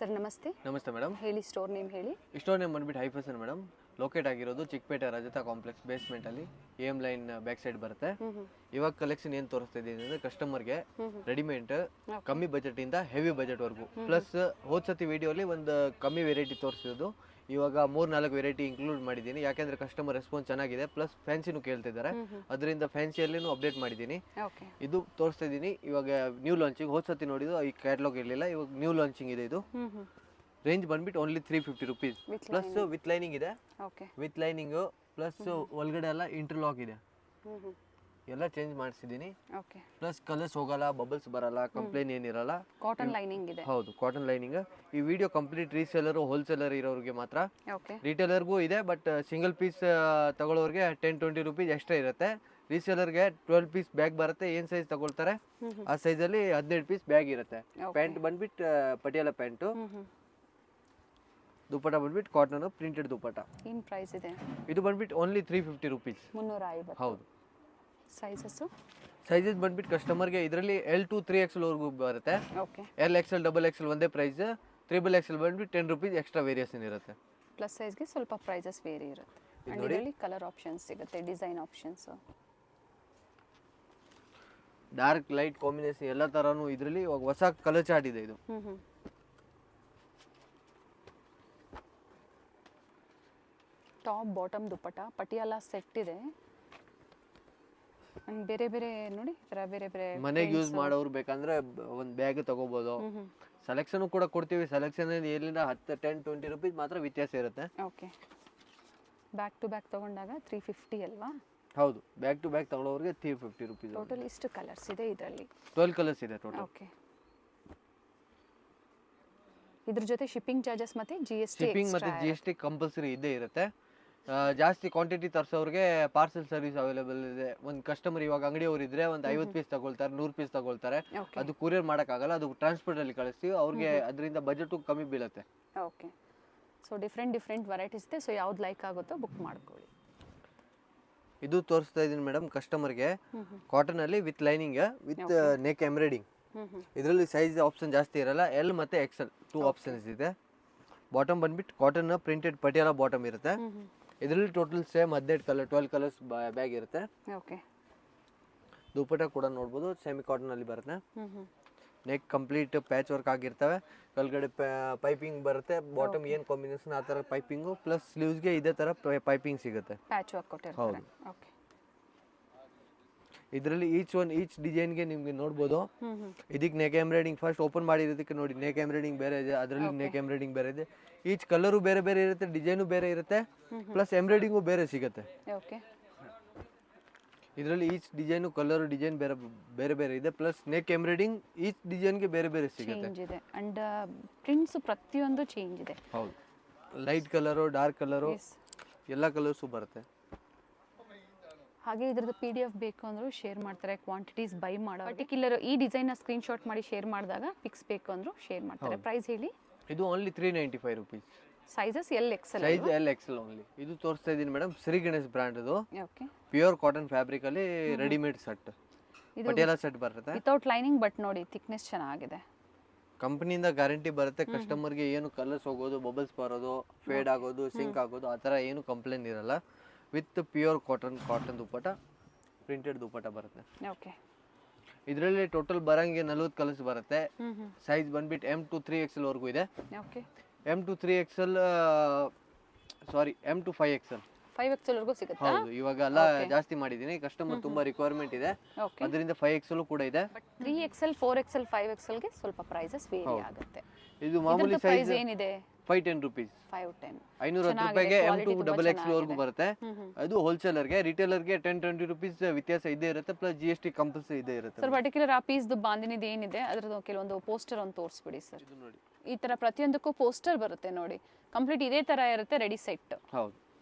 Sir ನಮಸ್ತೆ. ನಮಸ್ತೆ madam. ಹೇಳಿ, ಸ್ಟೋರ್ ನೇಮ್ ಹೇಳಿ. ಸ್ಟೋರ್ ನೇಮ್ ಬಂದ್ಬಿಟ್ಟು ಹೈಫಸನ್ ಮೇಡಮ್. ಲೊಕೇಟ್ ಆಗಿರೋದು ಚಿಕ್ಕಪೇಟೆ ರಜತಾ ಕಾಂಪ್ಲೆಕ್ಸ್ ಬೇಸ್ಮೆಂಟ್ ಅಲ್ಲಿ AM ಲೈನ್ ಬ್ಯಾಕ್ ಸೈಡ್ ಬರುತ್ತೆ. ಇವಾಗ ಕಲೆಕ್ಷನ್ ಏನ್ ತೋರಿಸ್ತಾ ಇದ್ದೀನಿ ಅಂದ್ರೆ ಕಸ್ಟಮರ್ಗೆ ರೆಡಿಮೇಡ್ ಕಮ್ಮಿ ಬಜೆಟ್ ಇಂದ ಹೆವಿ ಬಜೆಟ್ ವರ್ಗು ಪ್ಲಸ್ ಹೋದ್ಸತಿ ವಿಡಿಯೋಲಿ ಒಂದು ಕಮ್ಮಿ ವೆರೈಟಿ ತೋರಿಸಿರೋದು. ಇವಾಗ 3-4 ವೆರೈಟಿ ಇನ್ಕ್ಲೂಡ್ ಮಾಡಿದ್ದೀನಿ, ಯಾಕೆಂದ್ರೆ ಕಸ್ಟಮರ್ ರೆಸ್ಪಾನ್ಸ್ ಚೆನ್ನಾಗಿದೆ. ಪ್ಲಸ್ ಫ್ಯಾನ್ಸಿನೂ ಕೇಳ್ತಿದ್ದಾರೆ, ಅದರಿಂದ ಫ್ಯಾನ್ಸಿಯಲ್ಲಿನೂ ಅಪ್ಡೇಟ್ ಮಾಡಿದ್ದೀನಿ. ಇದು ತೋರಿಸ್ತಾ ಇದ್ದೀನಿ ಇವಾಗ ನ್ಯೂ ಲಾಂಚಿಂಗ್. ಹೋದ್ಸತಿ ನೋಡಿದ್ದು ಈ ಕ್ಯಾಟಲಾಗ್ ಇರಲಿಲ್ಲ, ಇವಾಗ ನ್ಯೂ ಲಾಂಚಿಂಗ್ ಇದೆ. ಇದು ರೇಂಜ್ ಬಂದ್ಬಿಟ್ಟು only 350 rupees plus with lining ಇದೆ. ವಿತ್ ಲೈನಿಂಗ್ ಪ್ಲಸ್ ಒಳಗಡೆ ಎಲ್ಲ ಇಂಟರ್ಲಾಕ್ ಇದೆ, ಎಲ್ಲ ಚೇಂಜ್ ಮಾಡಿಸಿದ್ದೀನಿ. ಪ್ಲಸ್ ಕಲರ್ಸ್ ಹೋಗಲ್ಲ, ಬಬಲ್ಸ್ ಬರಲ್ಲ, ಕಂಪ್ಲೇನ್ ಏನಿರಲ್ಲ. ಕಾಟನ್ ಲೈನಿಂಗ್ ಇದೆ. ಹೌದು, ಕಾಟನ್ ಲೈನಿಂಗ್. ಈ ವಿಡಿಯೋ ಕಂಪ್ಲೀಟ್ ರೀಸೇಲರ್ ಹೋಲ್ಸೇಲರ್ ಇರೋರಿಗೆ ಮಾತ್ರ. ರಿಟೇಲರ್ಗೂ ಇದೆ, ಬಟ್ ಸಿಂಗಲ್ ಪೀಸ್ ತಗೊಳ್ಳೋರಿಗೆ 10-20 ರುಪೀಸ್ ಎಕ್ಸ್ಟ್ರಾ ಇರುತ್ತೆ. ರೀಸೇಲರ್ಗೆ 12 ಪೀಸ್ ಬ್ಯಾಗ್ ಬರುತ್ತೆ. ಏನ್ ಸೈಜ್ ತಗೊಳ್ತಾರೆ ಆ ಸೈಜಲ್ಲಿ 17 ಪೀಸ್ ಬ್ಯಾಗ್ ಇರುತ್ತೆ. ಪ್ಯಾಂಟ್ ಬಂದ್ಬಿಟ್ಟು ಪಟಿಯಾಲ ಪ್ಯಾಂಟು, ದುಪ್ಪಟ ಬಂದ್ಬಿಟ್ಟು ಕಾಟನ್ ಪ್ರಿಂಟೆಡ್ ದುಪ್ಪಟ. ಏನ್ ಪ್ರೈಸ್ ಇದೆ? ಇದು ಬಂದ್ಬಿಟ್ಟು ಓನ್ಲಿ 350 ರುಪೀಸ್. 350. ಹೌದು. ಸೈಜಸ್ ಬಂದ್ಬಿಟ್ಟು ಕಸ್ಟಮರ್ಗೆ ಇದರಲ್ಲಿ L to 3XL ವರೆಗೂ ಬರುತ್ತೆ. LXL XXL ಒಂದೇ ಪ್ರೈಸ್. XXL ಬಂದ್ಬಿಟ್ಟು 10 ರುಪೀಸ್ ಎಕ್ಸ್ಟ್ರಾ ವೇರಿಯೇಷನ್ ಇರುತ್ತೆ. ಪ್ಲಸ್ ಸೈಜ್ಗೆ ಸ್ವಲ್ಪ ಪ್ರೈಸಸ್ ವೇರಿ ಇರುತ್ತೆ. ಇದರಲ್ಲಿ ಕಲರ್ ಆಪ್ಷನ್ಸ್ ಸಿಗುತ್ತೆ, design options, dark light combination ಎಲ್ಲ ತರಾನು ಇದರಲ್ಲಿ ಇವಾಗ ಹೊಸ ಕಲರ್ ಚಾರ್ಟ್ ಇದೆ. ಇದು top bottom dupatta Patiala set ಇದೆ. ಬೇರೆ ಬೇರೆ ನೋಡಿ, ಬೇರೆ ಬೇರೆ ಮನೆಗೆ ಯೂಸ್ ಮಾಡೋರು ಬೇಕಂದ್ರೆ ಒಂದು ಬ್ಯಾಗ್ ತಗೋಬಹುದು. ಸೆಲೆಕ್ಷನ್ ಕೂಡ ಕೊಡ್ತೀವಿ. ಸೆಲೆಕ್ಷನ್ ಎಲ್ಲಿಂದ 10-20 ರುಪೀಸ್ ಮಾತ್ರ ವ್ಯತ್ಯಾಸ ಇರುತ್ತೆ. ಓಕೆ. ಬ್ಯಾಕ್ ಟು ಬ್ಯಾಕ್ ತಗೊಂಡಾಗ 350 ಅಲ್ವಾ? ಹೌದು, ಬ್ಯಾಕ್ ಟು ಬ್ಯಾಕ್ ತಗೊಳ್ಳೋರಿಗೆ 350 ರುಪೀಸ್. ಟೋಟಲ್ ಇಷ್ಟು ಕಲರ್ಸ್ ಇದೆ ಇದರಲ್ಲಿ? 12 ಕಲರ್ಸ್ ಇದೆ ಟೋಟಲ್. ಓಕೆ. ಇದ್ರ ಜೊತೆ ಶಿಪ್ಪಿಂಗ್ ಚಾರ್ಜಸ್ ಮತ್ತೆ GST ಶಿಪ್ಪಿಂಗ್ ಮತ್ತೆ GST ಕಂಪಲ್ಸರಿ ಇದ್ದೇ ಇರುತ್ತೆ. ಜಾಸ್ತಿ ಕ್ವಾಂಟಿಟಿ ತರಿಸೋರಿಗೆ ಪಾರ್ಸೆಲ್ ಸರ್ವಿಸ್ ಅವೈಲೇಬಲ್ ಇದೆ. ಒಂದು ಕಸ್ಟಮರ್ ಇವಾಗ ಅಂಗಡಿಯವರು ಇದ್ರೆ ಒಂದು 50 ಪೀಸ್ ತಗೊಳ್ತಾರೆ, 100 ಪೀಸ್ ತಗೊಳ್ತಾರೆ. ಅದು ಕೊರಿಯರ್ ಮಾಡೋಕ್ಕಾಗಲ್ಲ, ಅದು ಟ್ರಾನ್ಸ್ಪೋರ್ಟ್ ಅಲ್ಲಿ ಕಳಿಸ್ತೀವಿ. ಅವ್ರಿಗೆ ಅದರಿಂದ ಬಜೆಟ್ ಕಮ್ಮಿ ಬೀಳುತ್ತೆ. ಓಕೆ. ಸೊ ಡಿಫ್ರೆಂಟ್ ವೆರೈಟೀಸ್ ಇದೆ. ಸೊ ಯಾವ್ದು ಲೈಕ್ ಆಗುತ್ತೋ ಬುಕ್ ಮಾಡ್ಕೊಳ್ಳಿ. ಇದು ತೋರಿಸ್ತಾ ಇದೀನಿ ಮೇಡಮ್ ಕಸ್ಟಮರ್ಗೆ. ಕಾಟನ್ ಅಲ್ಲಿ with lining with neck embroidering. ಇದರಲ್ಲಿ ಸೈಜ್ ಆಪ್ಷನ್ ಜಾಸ್ತಿ ಇರಲ್ಲ. L ಮತ್ತೆ XL 2 ಆಪ್ಷನ್ಸ್ ಇದೆ. ಬಾಟಮ್ ಬಂದ್ಬಿಟ್ಟು ಕಾಟನ್ ಪ್ರಿಂಟೆಡ್ ಪಟಿಯಾಲ ಬಾಟಮ್ ಇರುತ್ತೆ. ಇದರಲ್ಲಿ total same 18 colour 12 colours bag ಇರುತ್ತೆ. ಓಕೆ. ದುಪ್ಪಟ ಕೂಡ ನೋಡ್ಬೋದು, ಸೆಮಿ ಕಾಟನ್ ಅಲ್ಲಿ ಬರುತ್ತೆ. ನೆಕ್ ಕಂಪ್ಲೀಟ್ ಪ್ಯಾಚ್ ವರ್ಕ್ ಆಗಿರ್ತವೆ. ಕೆಳಗಡೆ ಪೈಪಿಂಗ್ ಬರುತ್ತೆ. ಬಾಟಮ್ ಏನ್ ಕಾಂಬಿನೇಷನ್ ಆ ತರ ಪೈಪಿಂಗು ಪ್ಲಸ್ ಸ್ಲೀವ್ಸ್ಗೆ ಇದೇ ತರ ಪೈಪಿಂಗ್ ಸಿಗುತ್ತೆ. ಪ್ಯಾಚ್ ವರ್ಕ್ ಕೊಟ್ಟಿರ್ತಾರೆ. ಓಕೆ. ಇದರಲ್ಲಿ ಈಚ್ ಡಿಸೈನ್ಗೆ ನಿಮ್ಗೆ ನೋಡ್ಬೋದು. ಇದಕ್ಕೆ ನೆಕ್ ಎಂಬ್ರಾಯ್ಡಿಂಗ್ ಫಸ್ಟ್ ಓಪನ್ ಮಾಡಿರೋದಕ್ಕೆ ನೋಡಿ, ನೆಕ್ ಎಂಬ್ರಾಯ್ಡಿಂಗ್ ಬೇರೆ ಇದೆ, ಅದರಲ್ಲಿ ನೆಕ್ ಎಂಬ್ರಾಯ್ಡಿಂಗ್ ಬೇರೆ ಇದೆ. ಈಚ್ ಕಲರು ಬೇರೆ ಬೇರೆ ಇರುತ್ತೆ, ಡಿಸೈನು ಬೇರೆ ಇರುತ್ತೆ, ಪ್ಲಸ್ ಎಂಬ್ರಾಯ್ಡಿಂಗು ಬೇರೆ ಸಿಗುತ್ತೆ. ಓಕೆ. ಇದರಲ್ಲಿ ಈಚ್ ಡಿಸೈನು ಕಲರ್ ಡಿಸೈನ್ ಬೇರೆ ಬೇರೆ ಇದೆ, ಪ್ಲಸ್ ನೆಕ್ ಎಂಬ್ರಾಯ್ಡಿಂಗ್ ಈಚ್ ಡಿಸೈನ್ಗೆ ಬೇರೆ ಬೇರೆ ಸಿಗುತ್ತೆ. ಚೇಂಜ್ ಇದೆ ಅಂಡ್ ಪ್ರಿಂಟ್ಸ್ ಪ್ರತಿಯೊಂದು ಚೇಂಜ್ ಇದೆ. ಹೌದು, ಲೈಟ್ ಕಲರು, ಡಾರ್ಕ್ ಕಲರು, ಎಲ್ಲ ಕಲರ್ಸು ಬರುತ್ತೆ. ಹಾಗೆ ಇದ್ರದ್ದು PDF ಬೇಕು ಅಂದ್ರೂ ಶೇರ್ ಮಾಡ್ತಾರೆ. ಕ್ವಾಂಟಿಟೀಸ್ ಬೈ ಮಾಡೋ ಪರ್ಟಿಕ್ಯುಲರ್ ಈ ಡಿಸೈನ್ ಸ್ಕ್ರೀನ್ ಶಾಟ್ ಮಾಡಿ ಶೇರ್ ಮಾಡಿದಾಗ ಪಿಕ್ಸ್ ಬೇಕು ಅಂದ್ರೂ ಶೇರ್ ಮಾಡ್ತಾರೆ. ಪ್ರೈಸ್ ಹೇಳಿ? ಇದು only 395 rupees. Sizes L XL. Size L XL only. ಇದು ತೋರಿಸ್ತಾ ಇದ್ದೀನಿ ಮೇಡಮ್, ಶ್ರೀ ಗಣೇಶ್ ಬ್ರ್ಯಾಂಡ್. ಇದು ಓಕೆ. ಪ್ಯೂರ್ ಕಾಟನ್ ಫ್ಯಾಬ್ರಿಕ್ ಅಲ್ಲಿ ರೆಡಿಮೇಡ್ ಸೆಟ್, ಪಟಿಯಾಲ ಸೆಟ್ ಬರುತ್ತೆ. ವಿತೌಟ್ ಲೈನಿಂಗ್, ಬಟ್ ನೋಡಿ ಥಿಕ್ನೆಸ್ ಚೆನ್ನಾಗಿದೆ. ಕಂಪನಿಯಿಂದ ಗ್ಯಾರಂಟಿ ಬರುತ್ತೆ. ಕಸ್ಟಮರ್ಗೆ ಏನು ಕಲರ್ಸ್ ಹೋಗೋದು, ಬಬಲ್ಸ್ ಬರೋದು, ಫೇಡ್ ಆಗೋದು, ಸಿಂಕ್ ಆಗೋದು ಆ ಥರ ಏನು ಕಂಪ್ಲೇಂಟ್ ಇರಲ್ಲ. With pure cotton dupatta, printed dupatta ಬರುತ್ತೆ. ಓಕೆ. ಇದರಲ್ಲಿ ಟೋಟಲ್ ಬರಂಗೆ 40 ಕಲರ್ಸ್ ಬರುತ್ತೆ. ಸೈಜ್ ಬಂದ್ಬಿಟ್ಟು M to 3XL ವರೆಗೂ ಇದೆ. Okay. M to 3XL M to 5XL. 5XL ವರೆಗೂ ಸಿಗುತ್ತೆ. ಹೌದು, ಇವಾಗ ಎಲ್ಲ ಜಾಸ್ತಿ ಮಾಡಿದ್ದೀನಿ. ಕಸ್ಟಮರ್ ತುಂಬಾ ರಿಕ್ವೈರ್ಮೆಂಟ್ ಇದೆ, ಅದರಿಂದ 5XL ಕೂಡ ಇದೆ. ಬಟ್ 3XL 4XL 5XL ಗೆ ಸ್ವಲ್ಪ ಪ್ರೈಸಸ್ ವೇರಿ ಆಗುತ್ತೆ. ಇದು ಮಾಮೂಲಿ ಸೈಜ್ ಏನಿದೆ 510 ರುಪೀಸ್. 510 510 ರೂಪಾಯಿಗೆ M to XXL ವರೆಗೂ ಬರುತ್ತೆ. ಅದು ಹೋಲ್ಸೇಲರ್ಗೆ. ರಿಟೇಲರ್ಗೆ 10-20 ರುಪೀಸ್ ವ್ಯತ್ಯಾಸ ಇದ್ದೇ ಇರುತ್ತೆ, ಪ್ಲಸ್ GST ಕಂಪಲ್ಸರಿ ಇದ್ದೇ ಇರುತ್ತೆ. ಸರ್ ಪರ್ಟಿಕ್ಯುಲರ್ ಆ ಪೀಸ್ದು ಬಾಂದಿನಿದು ಏನಿದೆ ಅದರದ್ದು ಕೆಲವೊಂದು ಪೋಸ್ಟರ್ ಒಂದು ತೋರಿಸ್ಬಿಡಿ ಸರ್. ಇದು ನೋಡಿ, ಈ ತರ ಪ್ರತಿಯೊಂದಕ್ಕೂ ಪೋಸ್ಟರ್ ಬರುತ್ತೆ ನೋಡಿ. ಕಂಪ್ಲೀಟ್ ಇದೇ ತರ ಇರುತ್ತೆ, ರೆಡಿ ಸೆಟ್. ಹೌದು.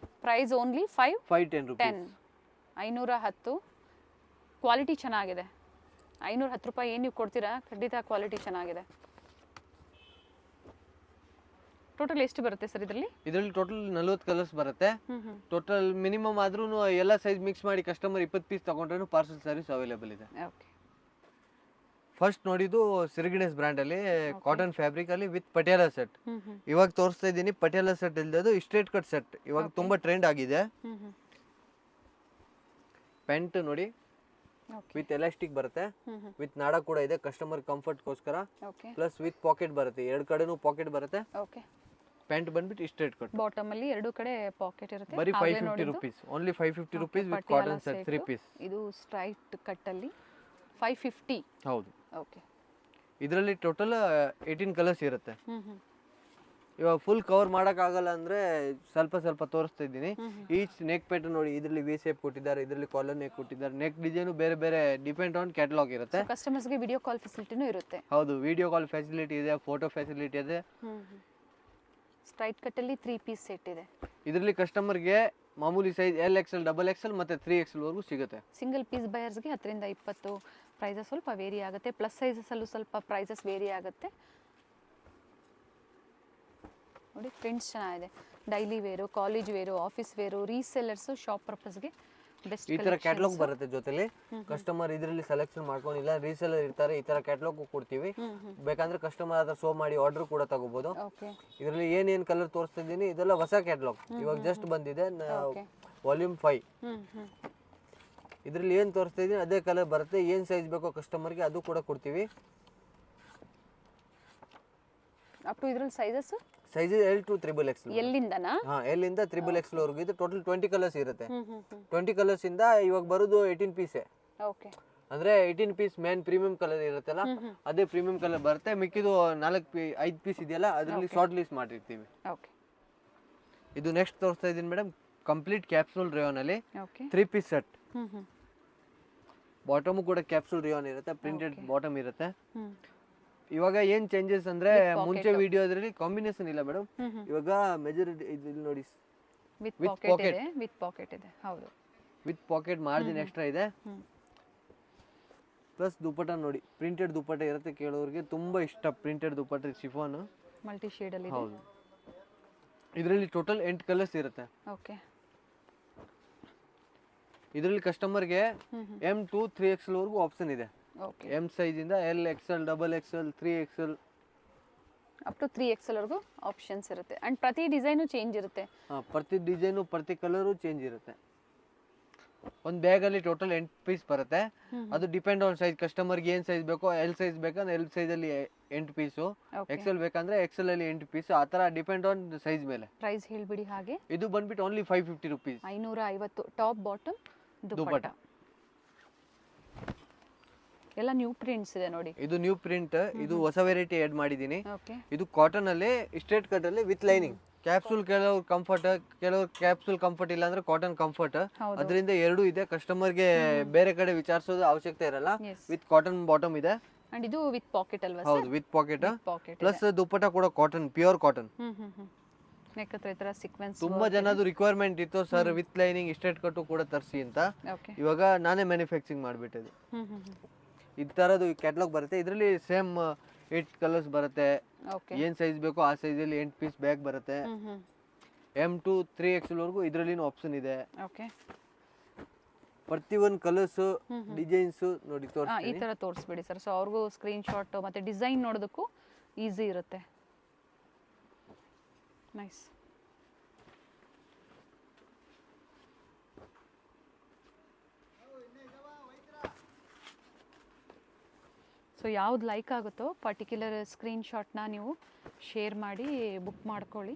Price only 510 rupees. 510. ಕ್ವಾಲಿಟಿ ಚೆನ್ನಾಗಿದೆ. 510 ರೂಪಾಯಿ ಏನು ನೀವು ಕೊಡ್ತೀರಾ, ಖಂಡಿತ ಕ್ವಾಲಿಟಿ ಚೆನ್ನಾಗಿದೆ. ಟೋಟಲ್ ಎಷ್ಟು ಬರುತ್ತೆ ಸರ್ ಇದರಲ್ಲಿ ಟೋಟಲ್ 40 ಕಲರ್ಸ್ ಬರುತ್ತೆ. ಟೋಟಲ್ ಮಿನಿಮಮ್ ಆದ್ರೂ ಎಲ್ಲ ಸೈಜ್ ಮಿಕ್ಸ್ ಮಾಡಿ ಕಸ್ಟಮರ್ 20 ಪೀಸ್ ತಗೊಂಡ್ರೂ ಪಾರ್ಸಲ್ ಸರ್ವಿಸ್ ಅವೈಲೇಬಲ್ ಇದೆ. ಓಕೆ. ಫಸ್ಟ್ ನೋಡಿದ್ದು ಸಿರಿಗಿಣೇಸ್ ಬ್ರ್ಯಾಂಡ್ ಅಲ್ಲಿ ಕಾಟನ್ ಫ್ಯಾಬ್ರಿಕ್ ಅಲ್ಲಿ ವಿತ್ ಪಟಿಯಾಲ ಸೆಟ್. ಇವಾಗ ತೋರಿಸ್ತಾ ಇದ್ದೀನಿ ಪಟಿಯಾಲ ಸೆಟ್ ಇಲ್ದದು ಸ್ಟ್ರೇಟ್ ಕಟ್ ಸೆಟ್ ಇವಾಗ ತುಂಬಾ ಟ್ರೆಂಡ್ ಆಗಿದೆ. ಪ್ಯಾಂಟ್ ನೋಡಿ ವಿತ್ ಎಲಾಸ್ಟಿಕ್ ಬರುತ್ತೆ, ವಿತ್ ನಾಡ ಕೂಡ ಇದೆ ಕಸ್ಟಮರ್ ಕಂಫರ್ಟ್ ಗೋಸ್ಕರ, ಪ್ಲಸ್ ವಿತ್ ಪಾಕೆಟ್ ಬರುತ್ತೆ, ಎರಡು ಕಡೆನೂ ಪಾಕೆಟ್ ಬರುತ್ತೆ. ಪ್ಯಾಂಟ್ ಬಂದ್ಬಿಟ್ಟು ಸ್ಟ್ರೇಟ್ ಕಟ್, ಬಾಟಮ್ ಅಲ್ಲಿ ಎರಡು ಕಡೆ ಪಾಕೆಟ್ ಇರುತ್ತೆ. ಬರೀ 550 rupees, only 550 rupees with cotton set 3 piece. ಇದು ಸ್ಟ್ರೈಟ್ ಕಟ್ ಅಲ್ಲಿ 550. ಹೌದು. ಓಕೆ, ಇದರಲ್ಲಿ ಟೋಟಲ್ 18 ಕಲರ್ಸ್ ಇರುತ್ತೆ. ಇವಾಗ ಫುಲ್ ಕವರ್ ಮಾಡಕ್ ಆಗಲ್ಲ ಅಂದ್ರೆ ಸ್ವಲ್ಪ ಸ್ವಲ್ಪ ತೋರಿಸ್ತಾ ಇದ್ದೀನಿ. ಈಚ್ ನೆಕ್ ಪ್ಯಾಟರ್ನ್ ನೋಡಿ, ಇದರಲ್ಲಿ ವಿ ಶೇಪ್ ಕೊಟ್ಟಿದ್ದಾರೆ, ಇದರಲ್ಲಿ ಕಾಲರ್ ನೆಕ್ ಕೊಟ್ಟಿದ್ದಾರೆ, ನೆಕ್ ಡಿಸೈನ್ ಬೇರೆ ಬೇರೆ ಡಿಪೆಂಡ್ ಆನ್ ಕ್ಯಾಟಲಾಗ್ ಇರುತ್ತೆ. ಕಸ್ಟಮರ್ಸ್ ಗೆ ವಿಡಿಯೋ ಕಾಲ್ ಫೆಸಿಲಿಟಿನೂ ಇರುತ್ತೆ. ಹೌದು, ವಿಡಿಯೋ ಕಾಲ್ ಫೆಸಿಲಿಟಿ ಇದೆ, ಫೋಟೋ ಫೆಸಿಲಿಟಿ ಇದೆ. ಸ್ಟ್ರೈಟ್ ಕಟ್ ಅಲ್ಲಿ 3 ಪೀಸ್ ಸೆಟ್ ಇದೆ. ಇದರಲ್ಲಿ ಕಸ್ಟಮರ್ಗೆ ಮಾಮೂಲಿ ಸೈಜ್ LXL, XXL ಮತ್ತೆ 3XL ವರೆಗೂ ಸಿಗುತ್ತೆ. ಸಿಂಗಲ್ ಪೀಸ್ ಬಯರ್ಸ್ಗೆ 10 ರಿಂದ 20 ಪ್ರೈಸಸ್ ಸ್ವಲ್ಪ ವೇರಿ ಆಗುತ್ತೆ. ಪ್ಲಸ್ ಸೈಜಸ್ ಅಲ್ಲೂ ಸ್ವಲ್ಪ ಪ್ರೈಸಸ್ ವೇರಿ ಆಗುತ್ತೆ. ನೋಡಿ ಪ್ರಿಂಟ್ಸ್ ಚೆನ್ನಾಗಿದೆ. Daily wear, college wear, office wear, resellers, shop ಪರ್ಪಸ್ಗೆ ಬೆಸ್ಟ್. ಈ ತರ ಕ್ಯಾಟಲಾಗ್ ಬರುತ್ತೆ ಜೊತೆಲಿ. ಕಸ್ಟಮರ್ ಇದರಲ್ಲಿ ಸೆಲೆಕ್ಷನ್ ಮಾಡ್ಕೊಂಡಿಲ್ಲ, ರೀಸೆಲ್ಲರ್ ಇರ್ತಾರೆ, ಈ ತರ ಕ್ಯಾಟಲಾಗ್ ಕೊಡ್ತೀವಿ. ಬೇಕಂದ್ರೆ ಕಸ್ಟಮರ್ ಅದ್ರ ಶೋ ಮಾಡಿ ಆರ್ಡರ್ ಕೂಡ ತಗೋಬಹುದು. ಇದರಲ್ಲಿ ಏನೇನ್ ಕಲರ್ ತೋರಿಸ್ತಾ ಇದ್ದೀನಿ ಇದೆಲ್ಲ ಹೊಸ ಕ್ಯಾಟಲಾಗ್, ಇವಾಗ ಜಸ್ಟ್ ಬಂದಿದೆ, ವಾಲ್ಯೂಮ್ 5. ಇದರಲ್ಲಿ ಏನ್ ತೋರಿಸ್ತಾ ಇದ್ದೀನಿ ಅದೇ ಕಲರ್ ಬರುತ್ತೆ. ಏನ್ ಸೈಜ್ ಬೇಕೋ ಕಸ್ಟಮರ್ಗೆ ಅದು ಕೂಡ ಕೊಡ್ತೀವಿ. ಅಪ್ ಟು ಇದರಲ್ಲಿ sizes L to XXL. ಎಲ್ಲಿಂದನಾ? L ಇಂದ XXL ವರೆಗೂ ಇದೆ. ಟೋಟಲ್ 20 ಕಲರ್ಸ್ ಇರುತ್ತೆ. 20 ಕಲರ್ಸ್ ಇಂದ ಇವಾಗ ಬರೋದು 18 ಪೀಸ್. ಓಕೆ, ಅಂದ್ರೆ 18 ಪೀಸ್ ಮೇನ್ ಪ್ರೀಮಿಯಂ ಕಲರ್ ಇರುತ್ತಲ್ಲ, ಅದೇ ಪ್ರೀಮಿಯಂ ಕಲರ್ ಬರುತ್ತೆ. ಮಿಕ್ಕಿದು 5 ಪೀಸ್ ಇದೆಯಲ್ಲ ಅದರಲ್ಲಿ ಶಾರ್ಟ್ ಲಿಸ್ಟ್ ಮಾಡಿರ್ತೀವಿ. ಓಕೆ, ಇದು ನೆಕ್ಸ್ಟ್ ತೋರಿಸ್ತಾ ಇದ್ದೀನಿ ಮೇಡಮ್, ಕಂಪ್ಲೀಟ್ ಕ್ಯಾಪ್ಸೂಲ್ ರೇಯಾನ್ ಅಲ್ಲಿ 3 ಪೀಸ್ ಸೆಟ್. ಬಾಟಮ್ ಕೂಡ ಕ್ಯಾಪ್ಸೂಲ್ ರೇಯಾನ್ ಇರುತ್ತೆ, ಪ್ರಿಂಟೆಡ್ ಬಾಟಮ್ ಇರುತ್ತೆ. ಇವಾಗ ಏನ್ ಚೇಂಜಸ್ ಅಂದ್ರೆ ಮುಂಚೆ ವಿಡಿಯೋ ಅದ್ರಲ್ಲಿ ಕಾಂಬಿನೇಷನ್ ಇಲ್ಲ ಮೇಡಮ್, ಇವಾಗ ಮೆಜಾರಿಟಿ ಇಲ್ಲಿ ನೋಡಿ ವಿತ್ ಪಾಕೆಟ್ ಇದೆ. ವಿತ್ ಪಾಕೆಟ್ ಇದೆ, ಹೌದು. ವಿತ್ ಪಾಕೆಟ್ ಮಾರ್ಜಿನ್ ಎಕ್ಸ್ಟ್ರಾ ಇದೆ. ಪ್ಲಸ್ ದುಪಟ್ಟ ನೋಡಿ, ಪ್ರಿಂಟೆಡ್ ದುಪಟ್ಟ ಇರುತ್ತೆ. ಕೇಳೋರಿಗೆ ತುಂಬಾ ಇಷ್ಟ printed dupatta, chiffon multi shade ಅಲ್ಲಿ. ಹೌದು, ಇದರಲ್ಲಿ ಟೋಟಲ್ 8 ಕಲರ್ಸ್ ಇರುತ್ತೆ. ಓಕೆ, ಇದರಲ್ಲಿ ಕಸ್ಟಮರ್ಗೆ M to 3XL ವರೆಗೂ ಆಪ್ಷನ್ ಇದೆ. M ಸೈಜ್ ಇಂದ LXL, XXL, 3XL up to 3XL ವರೆಗೂ ಆಪ್ಷನ್ಸ್ ಇರುತ್ತೆ. ಅಂಡ್ ಪ್ರತಿ ಡಿಸೈನು ಚೇಂಜ್ ಇರುತ್ತೆ. ಪ್ರತಿ ಡಿಸೈನು ಪ್ರತಿ ಕಲರು ಚೇಂಜ್ ಇರುತ್ತೆ. ಒಂದು ಬ್ಯಾಗ್ ಅಲ್ಲಿ ಟೋಟಲ್ 8 ಪೀಸ್ ಬರುತ್ತೆ. ಅದು ಡಿಪೆಂಡ್ ಆನ್ ಸೈಜ್, ಕಸ್ಟಮರ್ಗೆ ಏನ್ ಸೈಜ್ ಬೇಕೋ, L ಸೈಜ್ ಬೇಕಂದ್ರೆ L ಸೈಜ್ ಅಲ್ಲಿ 8 ಪೀಸು, XL ಬೇಕಂದ್ರೆ XL ಅಲ್ಲಿ 8 ಪೀಸ್, ಆ ತರ ಡಿಪೆಂಡ್ ಆನ್ ಸೈಜ್ ಮೇಲೆ. ಪ್ರೈಸ್ ಹೇಳ್ಬಿಡಿ ಹಾಗೆ. ಇದು ಬಂದ್ಬಿಟ್ಟು only 550 rupees. 550 top bottom dupatta. ಎಲ್ಲ ನ್ಯೂ ಪ್ರಿಂಟ್ಸ್ ಇದೆ ನೋಡಿ. ಇದು ನ್ಯೂ ಪ್ರಿಂಟ್, ಇದು ಹೊಸ ವೆರೈಟಿ ಆಡ್ ಮಾಡಿದೀನಿ. ಓಕೆ, ಇದು ಕಾಟನ್ ಅಲ್ಲಿ ಸ್ಟ್ರೇಟ್ ಕಟ್ ಅಲ್ಲಿ ವಿತ್ ಲೈನಿಂಗ್. ಕ್ಯಾಪ್ಸೂಲ್ ಕೆಲವರು ಕಂಫರ್ಟ್, ಕೆಲವರು ಕ್ಯಾಪ್ಸೂಲ್ ಕಂಫರ್ಟ್ ಇಲ್ಲ ಅಂದ್ರೆ ಕಾಟನ್ ಕಂಫರ್ಟ್, ಅದರಿಂದ ಎರಡು ಇದೆ. ಕಸ್ಟಮರ್ಗೆ ಬೇರೆ ಕಡೆ ವಿಚಾರಿಸೋದು ಅವಶ್ಯಕತೆ ಇರಲ್ಲ. ವಿತ್ ಕಾಟನ್ ಬಾಟಮ್ ಇದೆ. ಅಂಡ್ ಇದು ವಿತ್ ಪಾಕೆಟ್ ಅಲ್ವಾ? ಹೌದು, ವಿತ್ ಪಾಕೆಟ್. ಪ್ಲಸ್ ದುಪಟ್ಟ ಕೂಡ ಕಾಟನ್, ಪ್ಯೂರ್ ಕಾಟನ್. ನೆಕ್ ಹತ್ರ ಈ ತರ ಸೀಕ್ವೆನ್ಸ್. ತುಂಬಾ ಜನದು ರಿಕ್ವೈರ್ಮೆಂಟ್ ಇತ್ತು sir with lining straight cut ಕೂಡ ತರಿಸಿ ಅಂತ. ಇವಾಗ ನಾನೇ ಮ್ಯಾನುಫ್ಯಾಕ್ಚರಿಂಗ್ ಮಾಡಿಬಿಟ್ಟಿದ್ದೆ. ಈ ತರದ್ದು ಕ್ಯಾಟಲಾಗ್ ಬರುತ್ತೆ. ಇದರಲ್ಲಿ ಸೇಮ್ 8 ಕಲರ್ಸ್ ಬರುತ್ತೆ. ಏನ್ ಸೈಜ್ ಬೇಕೋ ಆ ಸೈಜ್ ಅಲ್ಲಿ 8 ಪೀಸ್ ಬ್ಯಾಗ್ ಬರುತ್ತೆ. M to 3XL ವರೆಗೂ ಇದರಲ್ಲಿ ಆಪ್ಷನ್ ಇದೆ. ಪ್ರತಿ ಒಂದು ಕಲರ್ಸ್ ಡಿಸೈನ್ಸ್ ನೋಡಿ ತೋರಿಸ್ತೀನಿ. ಈ ತರ ತೋರಿಸ್ಬಿಡಿ ಸರ್, ಸೊ ಅವ್ರಿಗೂ ಸ್ಕ್ರೀನ್ ಶಾಟ್ ಮತ್ತೆ ಡಿಸೈನ್ ನೋಡೋದಕ್ಕೂ ಈಸಿ ಇರುತ್ತೆ. ನೈಸ್. ಸೊ ಯಾವ್ದು ಲೈಕ್ ಆಗುತ್ತೋ ಪರ್ಟಿಕ್ಯುಲರ್ ಸ್ಕ್ರೀನ್ ಶಾಟ್ನ ನೀವು ಶೇರ್ ಮಾಡಿ ಬುಕ್ ಮಾಡ್ಕೊಳ್ಳಿ.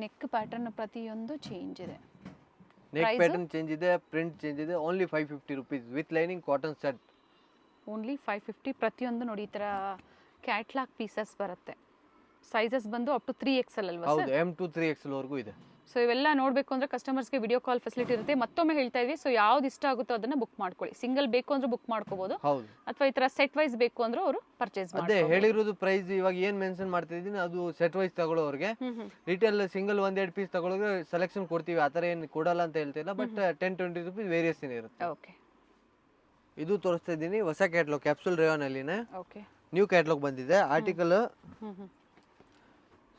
ನೆಕ್ ಪ್ಯಾಟರ್ನ್ ಪ್ರತಿಯೊಂದು ಚೇಂಜ್ ಇದೆ. ನೆಕ್ ಪ್ಯಾಟರ್ನ್ ಚೇಂಜ್ ಇದೆ, ಪ್ರಿಂಟ್ ಚೇಂಜ್ ಇದೆ. Only 550 rupees with lining cotton set. Only 550. ಪ್ರತಿಯೊಂದು ನೋಡಿ ಈ ಥರ ಕ್ಯಾಟ್ಲಾಗ್ ಪೀಸಸ್ ಬರುತ್ತೆ. ಸೈಜಸ್ ಬಂದು ಅಪ್ ಟು 3XL ಅಲ್ವಾ? ಹೌದು, M to 3XL ವರೆಗೂ ಇದೆ. ಸೊ ಇವೆಲ್ಲ ನೋಡಬೇಕು ಅಂದರೆ ಕಸ್ಟಮರ್ಸ್ಗೆ ವಿಡಿಯೋ ಕಾಲ್ ಫೆಸಿಲಿಟಿ ಇರುತ್ತೆ. ಮತ್ತೊಮ್ಮೆ ಹೇಳ್ತಾ ಇದ್ವಿ, ಸೊ ಯಾವ್ದು ಇಷ್ಟ ಆಗುತ್ತೋ ಅದನ್ನ ಬುಕ್ ಮಾಡ್ಕೊಳ್ಳಿ. ಸಿಂಗಲ್ ಬೇಕು ಅಂದ್ರೆ ಬುಕ್ ಮಾಡ್ಕೋಬಹುದು, ಅಥವಾ ಈ ತರ ಸೆಟ್ ವೈಸ್ ಬೇಕು ಅಂದ್ರೆ ಅವರು ಪರ್ಚೇಸ್ ಮಾಡಿ. ಅದೇ ಹೇಳಿರೋದು ಪ್ರೈಸ್ ಇವಾಗ ಏನ್ ಮೆನ್ಷನ್ ಮಾಡ್ತಾ ಇದ್ದೀನಿ ಅದು ಸೆಟ್ ವೈಸ್ ತಗೊಳ್ಳೋರಿಗೆ. ರಿಟೇಲ್ ಸಿಂಗಲ್ 1-2 ಪೀಸ್ ತಗೊಳ್ಳೋರಿಗೆ ಸೆಲೆಕ್ಷನ್ ಕೊಡ್ತೀವಿ, ಆತರ ಏನು ಕೊಡಲ್ಲ ಅಂತ ಹೇಳ್ತಿಲ್ಲ. ಬಟ್ 10-20 rupees ವೇರಿಯೇಷನ್ ಇರುತ್ತೆ. ಓಕೆ, ಇದು ತೋರಿಸ್ತಾ ಇದ್ದೀನಿ ಹೊಸ ಕ್ಯಾಟಲಾಗ್, ಕ್ಯಾಪ್ಸೂಲ್ ರೇಯಾನ್ ಅಲ್ಲಿನೇ. ಓಕೆ, ನ್ಯೂ ಕ್ಯಾಟಲಾಗ್ ಬಂದಿದೆ. ಆರ್ಟಿಕಲ್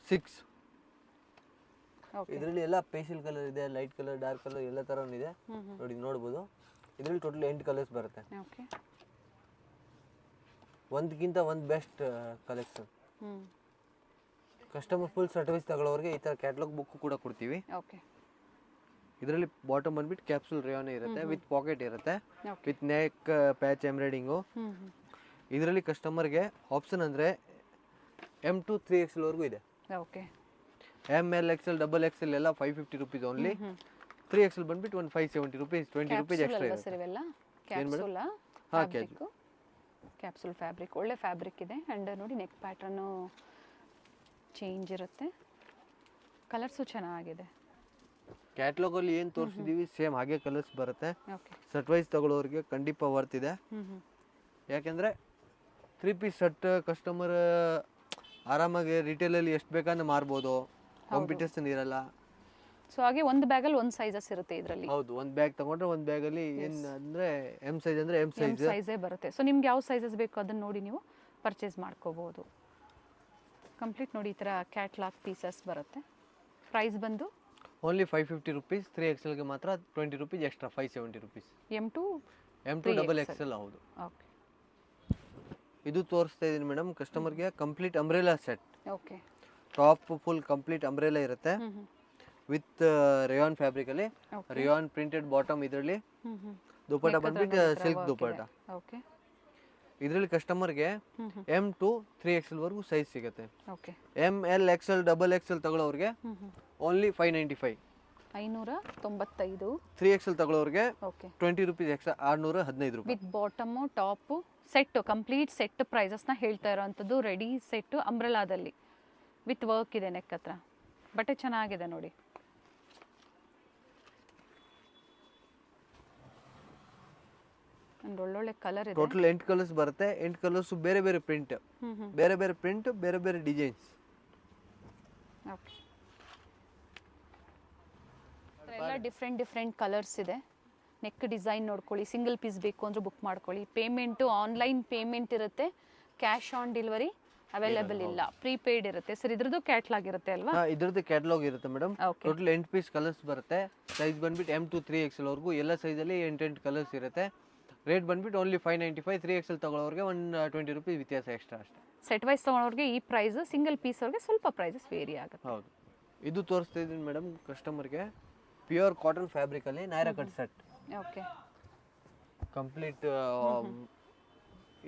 6. ಇದರಲ್ಲಿ ಎಲ್ಲ ಪೇಸ್ಟಲ್ ಕಲರ್ ಇದೆ, ಲೈಟ್ ಕಲರ್, ಡಾರ್ಕ್ ಕಲರ್ ಎಲ್ಲ ತರ ಇದೆ ನೋಡಿ, ನೋಡಬಹುದು. ಇದರಲ್ಲಿ ಟೋಟಲ್ 8 ಕಲರ್ಸ್ ಬರುತ್ತೆ. ಓಕೆ. ಒಂದಕ್ಕಿಂತ ಒಂದು ಬೆಸ್ಟ್ ಕಲೆಕ್ಷನ್. ಹ್ಞೂ. ಕಸ್ಟಮರ್ ಫುಲ್ ಸರ್ವಿಸ್ ತಗೊಳ್ಳೋರಿಗೆ ಈ ಥರ ಕ್ಯಾಟ್ಲಾಗ್ ಬುಕ್ ಕೂಡ ಕೊಡ್ತೀವಿ. ಓಕೆ. ಇದರಲ್ಲಿ ಬಾಟಮ್ ಬಂದ್ಬಿಟ್ಟು ಕ್ಯಾಪ್ಸೂಲ್ ರೇಯಾನ್ ಇರುತ್ತೆ, ವಿತ್ ಪಾಕೆಟ್ ಇರುತ್ತೆ, ವಿತ್ ನೆಕ್ ಪ್ಯಾಚ್ ಎಂಬ್ರಾಯ್ಡಿಂಗು. ಇದರಲ್ಲಿ ಕಸ್ಟಮರ್ಗೆ ಆಪ್ಷನ್ ಅಂದರೆ M to 3XL ವರೆಗೂ ಇದೆ. ಓಕೆ. ML XL XXL ಎಲ್ಲ 550 ರುಪೀಸ್ ಓನ್ಲಿ. 3XL ಬಂದ್ಬಿಟ್ಟು ಒಂದು 570 ರುಪೀಸ್, 20 ರುಪೀಸ್ ಎಕ್ಸ್ಟ್ರಾ ಇದೆ. ಸರ್ ಇವೆಲ್ಲ ಕ್ಯಾಪ್ಸೂಲ್ ಫ್ಯಾಬ್ರಿಕ್, ಕ್ಯಾಪ್ಸೂಲ್ ಫ್ಯಾಬ್ರಿಕ್ ಒಳ್ಳೆ ಫ್ಯಾಬ್ರಿಕ್ ಇದೆ. ಆ್ಯಂಡ್ ನೋಡಿ ನೆಕ್ ಪ್ಯಾಟ್ರನ್ನು ಚೇಂಜ್ ಇರುತ್ತೆ, ಕಲರ್ಸು ಚೆನ್ನಾಗಿದೆ. ಕ್ಯಾಟ್ಲಾಗಲ್ಲಿ ಏನು ತೋರಿಸಿದ್ದೀವಿ ಸೇಮ್ ಹಾಗೆ ಕಲರ್ಸ್ ಬರುತ್ತೆ. ಓಕೆ. ಸೆಟ್ ವೈಸ್ ತಗೊಳ್ಳೋರಿಗೆ ಖಂಡಿತ ವರ್ತ್ ಇದೆ. ಯಾಕೆಂದರೆ 3 ಪೀಸ್ ಸೆಟ್ ಕಸ್ಟಮರ್ ಆರಾಮಾಗಿ ರಿಟೇಲಲ್ಲಿ ಎಷ್ಟು ಬೇಕಾದ್ರೆ ಮಾರ್ಬೋದು, ಕಾಂಪಿಟೇಷನ್ ಇರಲ್ಲ. ಸೊ ಹಾಗೆ ಒಂದು ಬ್ಯಾಗಲ್ಲಿ ಒಂದು ಸೈಜಸ್ ಇರುತ್ತೆ ಇದರಲ್ಲಿ. ಹೌದು, ಒಂದು ಬ್ಯಾಗ್ ತಗೊಂಡ್ರೆ ಒಂದು ಬ್ಯಾಗಲ್ಲಿ ಏನು ಅಂದರೆ M ಸೈಜ್ ಅಂದರೆ M ಸೈಜೇ ಬರುತ್ತೆ. ಸೊ ನಿಮ್ಗೆ ಯಾವ ಸೈಜಸ್ ಬೇಕು ಅದನ್ನು ನೋಡಿ ನೀವು ಪರ್ಚೇಸ್ ಮಾಡ್ಕೋಬೋದು. ಕಂಪ್ಲೀಟ್ ನೋಡಿ ಈ ಥರ ಕ್ಯಾಟ್ಲಾಗ್ ಪೀಸಸ್ ಬರುತ್ತೆ. ಪ್ರೈಸ್ ಬಂದು ಓನ್ಲಿ 550 ರುಪೀಸ್. 3XLಗೆ ಮಾತ್ರ 20 rupees extra, 570 rupees. M to XXL. ಹೌದು. ಓಕೆ. ಇದು ತೋರಿಸ್ತಾ ಇದ್ದೀನಿ ಮೇಡಮ್ ಕಸ್ಟಮರ್ಗೆ complete umbrella set. Okay. Top full complete umbrella ಇರುತ್ತೆ ವಿತ್ ರೇಯಾನ್ ಫ್ಯಾಬ್ರಿಕಲ್ಲಿ, ರೇಯಾನ್ ಪ್ರಿಂಟೆಡ್ ಬಾಟಮ್. ಇದರಲ್ಲಿ ದುಪಟ್ಟ ಬಂದ್ಬಿಟ್ಟು ಸಿಲ್ಕ್ ದುಪಟ್ಟ. ಓಕೆ. ಇದರಲ್ಲಿ ಕಸ್ಟಮರ್ಗೆ M to 3XL ವರೆಗೂ ಸೈಜ್ ಸಿಗುತ್ತೆ. ಓಕೆ. ML XL XXL ತಗೊಳ್ಳೋರಿಗೆ ಓನ್ಲಿ 595. 595. 3XL ತಗೊಳ್ಳೋರಿಗೆ ಓಕೆ. 20 ರುಪೀಸ್ ಎಕ್ಸ್ಟ್ರಾ, 615 ರೂಪಾಯಿ. With bottom top set complete set ಪ್ರೈಸಸ್ನ ಹೇಳ್ತಾ ಇರೋವಂಥದ್ದು. ರೆಡಿ ಸೆಟ್ಟು ಅಂಬ್ರೆಲಾದಲ್ಲಿ ವಿತ್ ವರ್ಕ್ ಇದೆ ನೆಕ್ ಹತ್ರ. ಬಟ್ಟೆ ಚೆನ್ನಾಗಿದೆ ನೋಡಿ. ಒಂದು ಒಳ್ಳೊಳ್ಳೆ ಕಲರ್ ಇದೆ. ಟೋಟಲ್ 8 ಕಲರ್ಸ್ ಬರುತ್ತೆ. 8 ಕಲರ್ಸ್ ಬೇರೆ ಬೇರೆ ಪ್ರಿಂಟ್, ಬೇರೆ ಬೇರೆ ಪ್ರಿಂಟ್, ಬೇರೆ ಬೇರೆ ಡಿಸೈನ್ಸ್. ಓಕೆ. ಎಲ್ಲ ಡಿಫ್ರೆಂಟ್ ಕಲರ್ಸ್ ಇದೆ. ನೆಕ್ ಡಿಸೈನ್ ನೋಡ್ಕೊಳ್ಳಿ. ಸಿಂಗಲ್ ಪೀಸ್ ಬೇಕು ಅಂದ್ರೆ ಬುಕ್ ಮಾಡ್ಕೊಳ್ಳಿ. ಪೇಮೆಂಟು ಆನ್ಲೈನ್ ಪೇಮೆಂಟ್ ಇರುತ್ತೆ, ಕ್ಯಾಶ್ ಆನ್ ಡೆಲಿವರಿ ಅವೈಲೇಬಲ್ ಇಲ್ಲ, ಪ್ರೀಪೇಯ್ಡ್ ಇರುತ್ತೆ. ಸರ್ ಇದ್ರದ್ದು ಕ್ಯಾಟ್ಲಾಗ್ ಇರುತ್ತೆ ಅಲ್ವಾ? ಇದ್ರದ್ದು ಕ್ಯಾಟ್ಲಾಗ್ ಇರುತ್ತೆ ಮೇಡಮ್. ಟೋಟಲ್ 8 ಪೀಸ್ ಕಲರ್ಸ್ ಬರುತ್ತೆ. ಸೈಜ್ ಬಂದ್ಬಿಟ್ಟು M to 3XL ವರೆಗೂ ಎಲ್ಲ ಸೈಜಲ್ಲಿ 8 ಕಲರ್ಸ್ ಇರುತ್ತೆ. ರೇಟ್ ಬಂದ್ಬಿಟ್ಟು ಓನ್ಲಿ 595. 3XL ತಗೊಳ್ಳೋರಿಗೆ 120 ರುಪೀಸ್ ವ್ಯತ್ಯಾಸ ಎಕ್ಸ್ಟ್ರಾ ಅಷ್ಟೇ. ಸೆಟ್ ವೈಸ್ ತಗೊಳ್ಳೋರಿಗೆ ಈ ಪ್ರೈಸ್, ಸಿಂಗಲ್ ಪೀಸ್ ಅವ್ರಿಗೆ ಸ್ವಲ್ಪ ಪ್ರೈಸಸ್ ವೇರಿ ಆಗುತ್ತೆ. ಹೌದು. ಇದು ತೋರಿಸ್ತಾ ಇದ್ದೀನಿ ಮೇಡಮ್ ಕಸ್ಟಮರ್ಗೆ ಪ್ಯೂರ್ ಕಾಟನ್ ಫ್ಯಾಬ್ರಿಕಲ್ಲಿ Naira cut set. Okay. Complete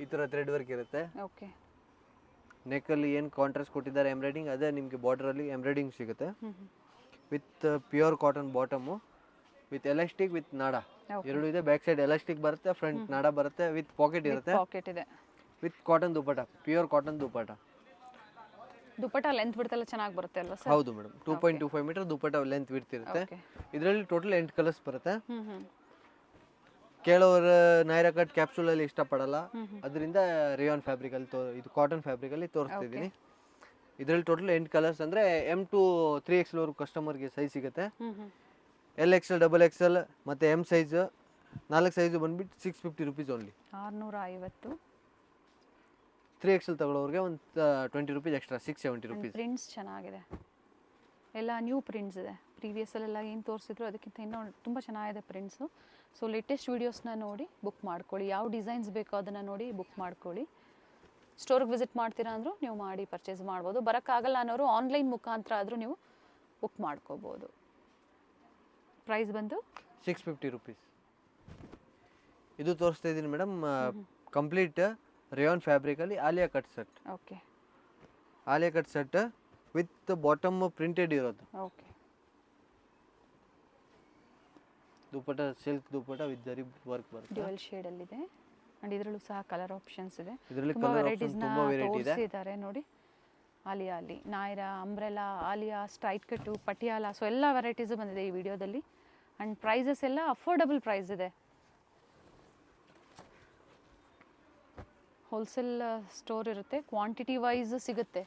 ಈ ಥರ ಥ್ರೆಡ್ ವರ್ಕ್ ಇರುತ್ತೆ. ಓಕೆ. ನೆಕ್ಕಲ್ಲಿ ಏನು ಕಾಂಟ್ರಾಸ್ಟ್ ಕೊಟ್ಟಿದ್ದಾರೆ ಎಂಬ್ರಾಯ್ಡಿಂಗ್, ಅದೇ ನಿಮಗೆ ಬಾರ್ಡರಲ್ಲಿ ಎಂಬ್ರಾಯ್ಡಿಂಗ್ ಸಿಗುತ್ತೆ. With pure cotton bottom, with elastic, with ನಾಡ ಎರಡು ಇದೆ. ಬ್ಯಾಕ್ ಸೈಡ್ ಎಲಾಸ್ಟಿಕ್ ಬರುತ್ತೆ, ಫ್ರಂಟ್ ನಾಡ ಬರುತ್ತೆ, ವಿತ್ ಪಾಕೆಟ್ ಇರುತ್ತೆ. ಪಾಕೆಟ್ ಇದೆ. With cotton dupatta, pure cotton dupatta. Dupatta length ಬಿಡ್ತೆಲ್ಲ ಚೆನ್ನಾಗಿ ಬರುತ್ತೆ ಅಲ್ವಾ ಸರ್? ಹೌದು ಮೇಡಮ್. 2.25 metre dupatta length ಬಿಡ್ತಿರುತ್ತೆ. ಇದರಲ್ಲಿ ಟೋಟಲ್ 8 ಕಲರ್ಸ್ ಬರುತ್ತೆ. ಕೆಲವರು ನೈರಾ ಕಟ್ ಕ್ಯಾಪ್ಸೂಲ್ ಅಲ್ಲಿ ಇಷ್ಟಪಡಲ್ಲ, ಅದರಿಂದ ರೇಯಾನ್ ಫ್ಯಾಬ್ರಿಕ್ ಅಲ್ಲಿ ಇದು ಕಾಟನ್ ಫ್ಯಾಬ್ರಿಕ್ ಅಲ್ಲಿ ತೋರಿಸ್ತಿದ್ದೀನಿ. ಇದರಲ್ಲಿ ಟೋಟಲ್ 8 ಕಲರ್ಸ್ ಅಂದ್ರೆ M to 3XL ವರೆಗೂ ಕಸ್ಟಮರ್ಗೆ ಸೈಜ್ ಸಿಗುತ್ತೆ. LXL XXL ಮತ್ತೆ M ಸೈಜ್ 4 ಸೈಜ್ ಬಂದ್ಬಿಟ್ಟು 650 ರುಪೀಸ್ ಓನ್ಲಿ. 650. 3XL ತಗೊಳ್ಳೋರಿಗೆ ಒಂದು 20 ರುಪೀಸ್ ಎಕ್ಸ್ಟ್ರಾ, 670 ರುಪೀಸ್. ಪ್ರಿಂಟ್ಸ್ ಚೆನ್ನಾಗಿದೆ, ಎಲ್ಲ ನ್ಯೂ ಪ್ರಿಂಟ್ಸ್ ಇದೆ. ಪ್ರೀವಿಯಸ್ಸಲ್ಲೆಲ್ಲ ಏನು ತೋರಿಸಿದ್ರು ಅದಕ್ಕಿಂತ ಇನ್ನೂ ತುಂಬ ಚೆನ್ನಾಗಿದೆ ಪ್ರಿಂಟ್ಸು. ಸೊ ಲೇಟೆಸ್ಟ್ ವೀಡಿಯೋಸ್ನ ನೋಡಿ ಬುಕ್ ಮಾಡ್ಕೊಳ್ಳಿ. ಯಾವ ಡಿಸೈನ್ಸ್ ಬೇಕೋ ಅದನ್ನು ನೋಡಿ ಬುಕ್ ಮಾಡ್ಕೊಳ್ಳಿ. ಸ್ಟೋರ್ಗೆ ವಿಸಿಟ್ ಮಾಡ್ತೀರಾ ಅಂದರೂ ನೀವು ಮಾಡಿ ಪರ್ಚೇಸ್ ಮಾಡ್ಬೋದು. ಬರೋಕ್ಕಾಗಲ್ಲ ಅನ್ನೋರು ಆನ್ಲೈನ್ ಮುಖಾಂತರ ಆದರೂ ನೀವು ಬುಕ್ ಮಾಡ್ಕೋಬೋದು. ಪ್ರೈಸ್ ಬಂದು 650 ರುಪೀಸ್. ಇದು ತೋರಿಸ್ತಾ ಇದ್ದೀನಿ ಮೇಡಮ್ ಕಂಪ್ಲೀಟ್ ರೇಯಾನ್ ಫ್ಯಾಬ್ರಿಕಲ್ಲಿ Alia cut set. Okay. Alia cut set with bottom printed ಇರೋದು. Okay. Dupatta silk dupatta with zari work ಬರುತ್ತೆ. ಡ್ಯುಯಲ್ ಶೇಡ್ ಅಲ್ಲಿ ಇದೆ. ಅಂಡ್ ಇದರಲ್ಲೂ ಸಹ ಕಲರ್ ಆಪ್ಷನ್ಸ್ ಇದೆ. ಇದರಲ್ಲಿ ತುಂಬಾ ಕಲರ್ ವೆರೈಟೀಸ್ ಆಪ್ಷನ್ ತುಂಬಾ ವೆರೈಟಿ ಇದೆ. ತೋರಿಸಿದ್ದಾರೆ ನೋಡಿ. ಆಲಿಯಾ ಅಲ್ಲಿ ನಾಯರಾ, ಅಂಬ್ರೆಲಾ, ಆಲಿಯಾ, ಸ್ಟ್ರೈಟ್ ಕಟ್ಟು, ಪಟಿಯಾಲ, ಸೊ ಎಲ್ಲ ವೆರೈಟೀಸು ಬಂದಿದೆ ಈ ವಿಡಿಯೋದಲ್ಲಿ. ಅಂಡ್ ಪ್ರೈಸಸ್ ಎಲ್ಲ ಅಫೋರ್ಡಬಲ್ ಪ್ರೈಸ್ ಇದೆ. ಹೋಲ್ಸೇಲ್ ಸ್ಟೋರ್ ಇರುತ್ತೆ, ಕ್ವಾಂಟಿಟಿ ವೈಸ್ ಸಿಗುತ್ತೆ.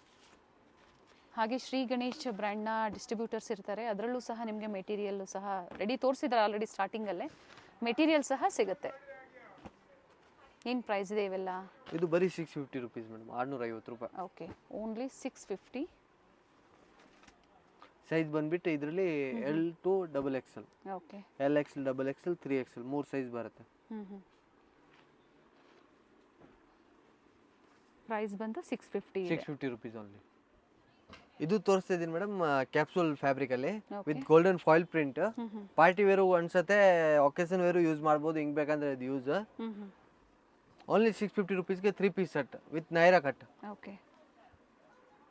ಹಾಗೆ ಶ್ರೀ ಗಣೇಶ್ ಬ್ರ್ಯಾಂಡ್ನ ಡಿಸ್ಟ್ರಿಬ್ಯೂಟರ್ಸ್ ಇರ್ತಾರೆ, ಅದರಲ್ಲೂ ಸಹ ನಿಮಗೆ ಮೆಟೀರಿಯಲ್ಲು ಸಹ ರೆಡಿ ತೋರಿಸಿದ್ದಾರೆ ಆಲ್ರೆಡಿ ಸ್ಟಾರ್ಟಿಂಗಲ್ಲೇ. ಮೆಟೀರಿಯಲ್ ಸಹ ಸಿಗುತ್ತೆ. ಏನು ಪ್ರೈಸ್ ಇದೆ ಇವೆಲ್ಲ? ಇದು ಬರೀ 650 ರುಪೀಸ್ ಮೇಡಮ್, 650 ರೂಪಾಯಿ. Okay, only 650. ಸೈಜ್ ಬಂದ್ಬಿಟ್ಟು ಇದರಲ್ಲಿ L to XXL, okay. LXL, XXL, 3XL 3 size ಬರುತ್ತೆ. ಪ್ರೈಸ್ ಬಂದು 650 ಇದೆ. 650 ರುಪೀಸ್ ಓನ್ಲಿ. ಇದು ತೋರಿಸ್ತಾ ಇದೀನಿ ಮೇಡಮ್ ಕ್ಯಾಪ್ಸೂಲ್ ಫ್ಯಾಬ್ರಿಕ್ ಅಲ್ಲಿ Okay. With golden foil print. Party wear ಅನ್ಸತ್ತೆ, ಒಕೇಶನ್ ವೇರು ಯೂಸ್ ಮಾಡ್ಬೋದು, ಹಿಂಗ್ ಬೇಕಂದ್ರೆ ಇದು ಯೂಸ್. ಓನ್ಲಿ 650 ರುಪೀಸ್ಗೆ 3 piece set with Naira cut. Okay.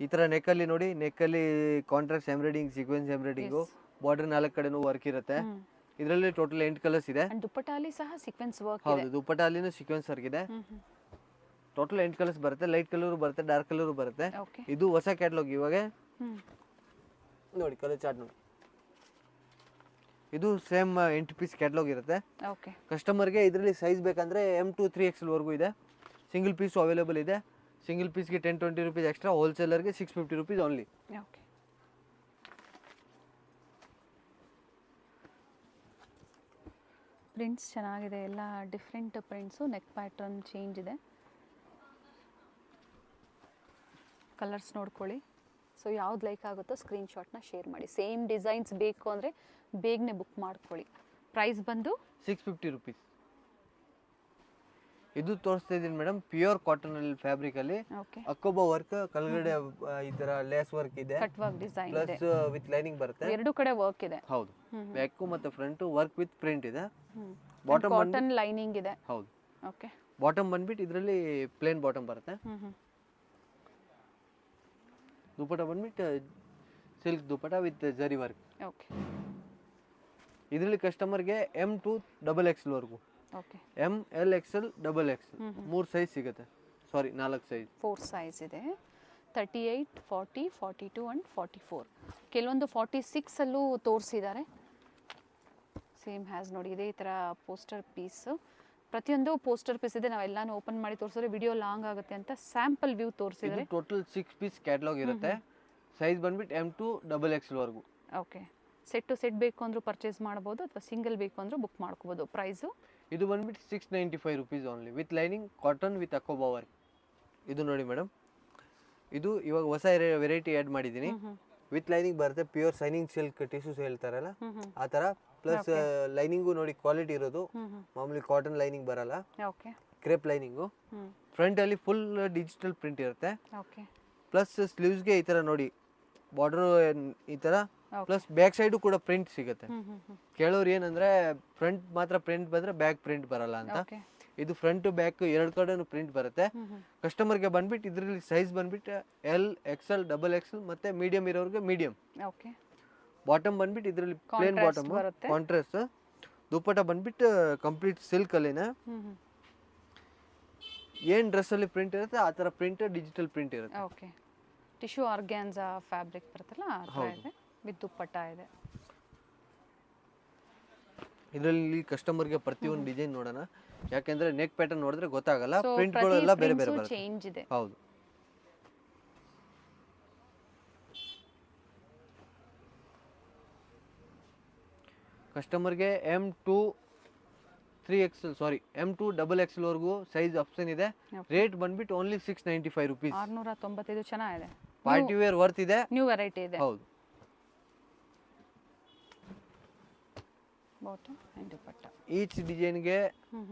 ಈ ತರ ನೆಕ್ಕಲ್ಲಿ ನೋಡಿ, ನೆಕ್ಕಲ್ಲಿ contract embroidering, sequence embroidering, border 4 ಕಡೆನೂ ವರ್ಕ್ ಇರುತ್ತೆ. ಇದರಲ್ಲಿ ಟೋಟಲ್ 8 ಕಲರ್ಸ್ ಇದೆ. ಅಂಡ್ ದುಪ್ಪಟ್ಟಾಲಿ ಸಹ ಸೀಕ್ವೆನ್ಸ್ ವರ್ಕ್ ಇದೆ. ಹೌದು, ದುಪ್ಪಟ್ಟಾಲಿನೂ ಸೀಕ್ವೆನ್ಸ್ ವರ್ಕ್ ಇದೆ. ಟೋಟಲ್ 8 ಕಲರ್ಸ್ ಬರುತ್ತೆ. ಲೈಟ್ ಕಲರ್ ಬರುತ್ತೆ, ಡಾರ್ಕ್ ಕಲರ್ ಬರುತ್ತೆ. ಓಕೆ. ಇದು ಹೊಸ ಕ್ಯಾಟ್ಲಾಗ್ ಇವಾಗ ನೋಡಿ, ಕಲರ್ ಚಾರ್ಟ್ ನೋಡಿ. ಇದು ಸೇಮ್ 8 ಪೀಸ್ ಕ್ಯಾಟ್ಲಾಗ್ ಇರುತ್ತೆ. ಓಕೆ. ಕಸ್ಟಮರ್ಗೆ ಇದರಲ್ಲಿ ಸೈಜ್ ಬೇಕಂದ್ರೆ M to 3XL ವರೆಗೂ ಇದೆ. ಸಿಂಗಲ್ ಪೀಸು ಅವೈಲೇಬಲ್ ಇದೆ. ಸಿಂಗಲ್ ಪೀಸ್ಗೆ 10-20 ರುಪೀಸ್ ಎಕ್ಸ್ಟ್ರಾ, ಹೋಲ್ಸೇಲರ್ಗೆ 650 ರುಪೀಸ್ ಓನ್ಲಿ. ಓಕೆ. ಪ್ರಿಂಟ್ಸ್ ಚೆನ್ನಾಗಿದೆ, ಎಲ್ಲ different prints, neck pattern change ಇದೆ. ಕಲರ್ಸ್ ನೋಡ್ಕೊಳ್ಳಿ. ಸೊ ಯಾವ್ದು ಲೈಕ್ ಆಗುತ್ತೋ ಸ್ಕ್ರೀನ್ಶಾಟ್ನ ಶೇರ್ ಮಾಡಿ. ಸೇಮ್ ಡಿಸೈನ್ಸ್ ಬೇಕು ಅಂದರೆ ಬೇಗನೆ ಬುಕ್ ಮಾಡ್ಕೊಳ್ಳಿ. ಪ್ರೈಸ್ ಬಂದು 650 ರುಪೀಸ್. ಇದು ತೋರಿಸ್ತಾ ಇದೀನಿ ಮೇಡಮ್, ಪ್ಯೂರ್ ಕಾಟನ್ ಅಲ್ಲಿ ಫ್ಯಾಬ್ರಿಕ್ ಅಲ್ಲಿ ಓಕೆ. ಅಕೋಬಾ ವರ್ಕ್, ಕೆಳಗಡೆ ಈ ತರ ಲೇಸ್ ವರ್ಕ್ ಇದೆ, ಕಟ್ ವರ್ಕ್ ಡಿಸೈನ್ ಇದೆ, ಪ್ಲಸ್ ವಿತ್ ಲೈನಿಂಗ್ ಬರುತ್ತೆ. ಎರಡು ಕಡೆ ವರ್ಕ್ ಇದೆ. ಹೌದು, ಬ್ಯಾಕ್ ಮತ್ತೆ ಫ್ರಂಟ್ ವರ್ಕ್ ವಿತ್ ಪ್ರಿಂಟ್ ಇದೆ. ಬಾಟಮ್ ಕಾಟನ್ ಲೈನಿಂಗ್ ಇದೆ. ಹೌದು. ಓಕೆ. ಬಾಟಮ್ ಬಂದ್ಬಿಟ್ಟು ಇದರಲ್ಲಿ ಪ್ಲೇನ್ ಬಾಟಮ್ ಬರುತ್ತೆ. ದುಪಟ್ಟ ಬಂದ್ಬಿಟ್ಟು silk dupatta with zari work. Okay. ಇದರಲ್ಲಿ ಕಸ್ಟಮರ್ಗೆ M to XXL ವರೆಗೂ, okay. M, L, XL, XXL 3 size ಸಿಗುತ್ತೆ. ಸಾರಿ, 4 ಸೈಜ್. 4 ಸೈಜ್ ಇದೆ. 38, 40, 42 ಆ್ಯಂಡ್ 44. ಕೆಲವೊಂದು 46 ಅಲ್ಲೂ ತೋರಿಸಿದ್ದಾರೆ. ಸೇಮ್ ಹ್ಯಾಸ್ ನೋಡಿ, ಇದೇ ಥರ ಪೋಸ್ಟರ್ ಪೀಸ್. ಪ್ರತಿಯೊಂದು ಪೋಸ್ಟರ್ ಪೀಸ್ ಇದೆ. ನಾವೆಲ್ಲಾನು ಓಪನ್ ಮಾಡಿ ತೋರಿಸಿದ್ರೆ ವಿಡಿಯೋ ಲಾಂಗ್ ಆಗುತ್ತೆ ಅಂತ ಸ್ಯಾಂಪಲ್ ವ್ಯೂ ತೋರಿಸಿದ್ದಾರೆ. ಟೋಟಲ್ 6 ಪೀಸ್ ಕ್ಯಾಟಲಾಗ್ ಇರುತ್ತೆ. ಸೈಜ್ ಬಂದ್ಬಿಟ್ಟು M to XXL ವರೆಗೂ. ಓಕೆ. ಸೆಟ್ ಟು ಸೆಟ್ ಬೇಕು ಅಂದ್ರೂ ಪರ್ಚೇಸ್ ಮಾಡ್ಬೋದು, ಅಥವಾ ಸಿಂಗಲ್ ಬೇಕು ಅಂದ್ರೂ ಬುಕ್ ಮಾಡ್ಕೋಬೋದು. ಪ್ರೈಸು ಇದು ಬಂದ್ಬಿಟ್ಟು 695 rupees only with lining, cotton with ಅಕೋಬಾ ವರ್ಕ್. ಇದು ನೋಡಿ ಮೇಡಮ್, ಇದು ಇವಾಗ ಹೊಸ ವೆರೈಟಿ ಆ್ಯಡ್ ಮಾಡಿದ್ದೀನಿ. ವಿತ್ ಲೈನಿಂಗ್ ಬರುತ್ತೆ, ಪ್ಯೂರ್ ಶೈನಿಂಗ್ ಸಿಲ್ಕ್ ಟಿಶ್ಯೂಸ್ ಹೇಳ್ತಾರಲ್ಲ ಆ ಥರ. ಪ್ಲಸ್ ಲೈನಿಂಗು ನೋಡಿ ಕ್ವಾಲಿಟಿ ಇರೋದು, ಮಾಮೂಲಿ ಕಾಟನ್ ಲೈನಿಂಗ್ ಬರಲ್ಲ, ಓಕೆ. Crepe lining. ಫ್ರಂಟ್ ಅಲ್ಲಿ ಫುಲ್ ಡಿಜಿಟಲ್ ಪ್ರಿಂಟ್ ಇರುತ್ತೆ. ಓಕೆ. ಪ್ಲಸ್ ಸ್ಲೀವ್ಸ್ಗೆ ಈ ತರ ನೋಡಿ ಬಾರ್ಡರ್ ಈ ತರ, ಪ್ಲಸ್ ಬ್ಯಾಕ್ ಸೈಡು ಕೂಡ ಪ್ರಿಂಟ್ ಸಿಗುತ್ತೆ. ಕೇಳೋರು ಏನಂದ್ರೆ ಫ್ರಂಟ್ ಮಾತ್ರ ಪ್ರಿಂಟ್ ಬಂದ್ರೆ ಬ್ಯಾಕ್ ಪ್ರಿಂಟ್ ಬರಲ್ಲ ಅಂತ. ಓಕೆ. ಇದು ಫ್ರಂಟ್ ಬ್ಯಾಕ್ ಎರಡು ಕಡೆನೂ ಪ್ರಿಂಟ್ ಬರುತ್ತೆ. ಕಸ್ಟಮರ್ಗೆ ಬಂದ್ಬಿಟ್ಟು ಇದರಲ್ಲಿ ಸೈಜ್ ಬಂದ್ಬಿಟ್ಟು L, XL, XXL ಮತ್ತೆ ಮೀಡಿಯಂ ಇರೋರಿಗೆ ಮೀಡಿಯಂ. ಓಕೆ. ಬಾಟಮ್ ಬಂದ್ಬಿಟ್ಟು ಇದರಲ್ಲಿ ಪ್ಲೇನ್ ಬಾಟಮ್, ಕಾಂಟ್ರಾಸ್ಟ್. ದುಪ್ಪಟ್ಟ ಬಂದ್ಬಿಟ್ಟು ಕಂಪ್ಲೀಟ್ ಸಿಲ್ಕ್ ಅಲ್ಲಿನ ಏನ್ ಡ್ರೆಸ್ ಅಲ್ಲಿ ಪ್ರಿಂಟ್ ಇರುತ್ತೆ ಆ ತರ ಪ್ರಿಂಟ್, ಡಿಜಿಟಲ್ ಪ್ರಿಂಟ್ ಇರುತ್ತೆ. ಓಕೆ. ಟಿಶ್ಯೂ ಆರ್ಗ್ಯಾನ್ಸಾ ಫ್ಯಾಬ್ರಿಕ್ ಬರುತ್ತಲ್ಲ ಆ ಥರ ಇದೆ, ವಿತ್ ದುಪ್ಪಟ್ಟ ಇದೆ. ಇದರಲ್ಲಿ ಕಸ್ಟಮರ್ಗೆ ಪ್ರತಿಯೊಂದು ಡಿಸೈನ್ ನೋಡೋಣ, ಯಾಕೆಂದ್ರೆ ನೆಕ್ ಪ್ಯಾಟರ್ನ್ ನೋಡಿದ್ರೆ ಗೊತ್ತಾಗಲ್ಲ, ಪ್ರಿಂಟ್ಗಳೆಲ್ಲ ಬೇರೆ ಬೇರೆ ಬರುತ್ತೆ. ಚೇಂಜ್ ಇದೆ. ಹೌದು. ಕಸ್ಟಮರ್ಗೆ M to 3XL, sorry M to XXL ವರೆಗೂ ಸೈಜ್ ಆಪ್ಷನ್ ಇದೆ. ರೇಟ್ ಬಂದ್ಬಿಟ್ಟು ಓನ್ಲಿ 695 ರುಪೀಸ್. 695. ಚೆನ್ನಾಗಿದೆ, ಪಾರ್ಟಿ ವೇರ್ ವರ್ತ್ ಇದೆ, ನ್ಯೂ ವೆರೈಟಿ ಇದೆ. ಹೌದು. Bottom and dupatta. ಈಚ್ ಡಿಸೈನ್ಗೆ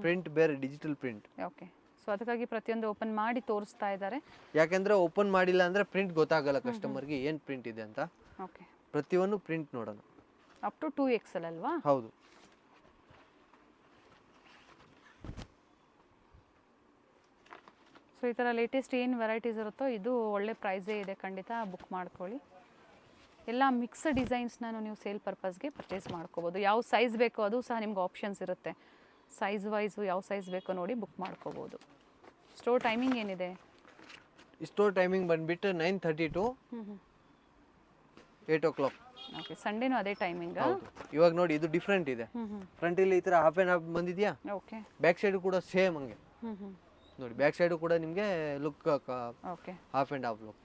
ಪ್ರಿಂಟ್ ಬೇರೆ, ಡಿಜಿಟಲ್ ಪ್ರಿಂಟ್. ಓಕೆ. ಸೊ ಅದಕ್ಕಾಗಿ ಪ್ರತಿಯೊಂದು ಓಪನ್ ಮಾಡಿ ತೋರಿಸ್ತಾ ಇದ್ದಾರೆ. ಯಾಕೆಂದ್ರೆ ಓಪನ್ ಮಾಡಿಲ್ಲ ಅಂದ್ರೆ ಪ್ರಿಂಟ್ ಗೊತ್ತಾಗಲ್ಲ ಕಸ್ಟಮರ್ಗೆ ಏನ್ ಪ್ರಿಂಟ್ ಇದೆ ಅಂತ. ಓಕೆ. ಪ್ರತಿಯೊಂದು ಪ್ರಿಂಟ್ ನೋಡೋಣ. ಅಪ್ ಟು 2XL ಅಲ್ವಾ? ಹೌದು. ಸೊ ಈ ಥರ ಲೇಟೆಸ್ಟ್ ಏನು ವೆರೈಟೀಸ್ ಇರುತ್ತೋ ಇದು ಒಳ್ಳೆ ಪ್ರೈಸೇ ಇದೆ, ಖಂಡಿತ ಬುಕ್ ಮಾಡ್ಕೊಳ್ಳಿ. ಎಲ್ಲ ಮಿಕ್ಸ್ ಡಿಸೈನ್ಸ್ನ ನೀವು ಸೇಲ್ ಪರ್ಪಸ್ಗೆ ಪರ್ಚೇಸ್ ಮಾಡ್ಕೋಬೋದು. ಯಾವ ಸೈಜ್ ಬೇಕೋ ಅದು ಸಹ ನಿಮ್ಗೆ ಆಪ್ಷನ್ಸ್ ಇರುತ್ತೆ. ಸೈಜ್ ವೈಸು ಯಾವ ಸೈಜ್ ಬೇಕೋ ನೋಡಿ ಬುಕ್ ಮಾಡ್ಕೋಬೋದು. ಸ್ಟೋರ್ ಟೈಮಿಂಗ್ ಏನಿದೆ? ಸ್ಟೋರ್ ಟೈಮಿಂಗ್ ಬಂದ್ಬಿಟ್ಟು 9:30 to 8 o'clock. ಓಕೆ. ಸಂಡೇನೂ ಅದೇ ಟೈಮಿಂಗ್? ಹೌದು. ಇವಾಗ ನೋಡಿ ಇದು ಡಿಫ್ರೆಂಟ್ ಇದೆ. ಫ್ರಂಟ್ ಇಲ್ಲಿ ಈ ತರ ಹಾಫ್ ಆ್ಯಂಡ್ ಹಾಫ್ ಬಂದಿದ್ಯಾ, ಓಕೆ. ಬ್ಯಾಕ್ ಸೈಡ್ ಕೂಡ ಸೇಮ್ ಹಂಗೆ ನೋಡಿ. ಬ್ಯಾಕ್ ಸೈಡ್ ಕೂಡ ನಿಮಗೆ look okay, half and half look.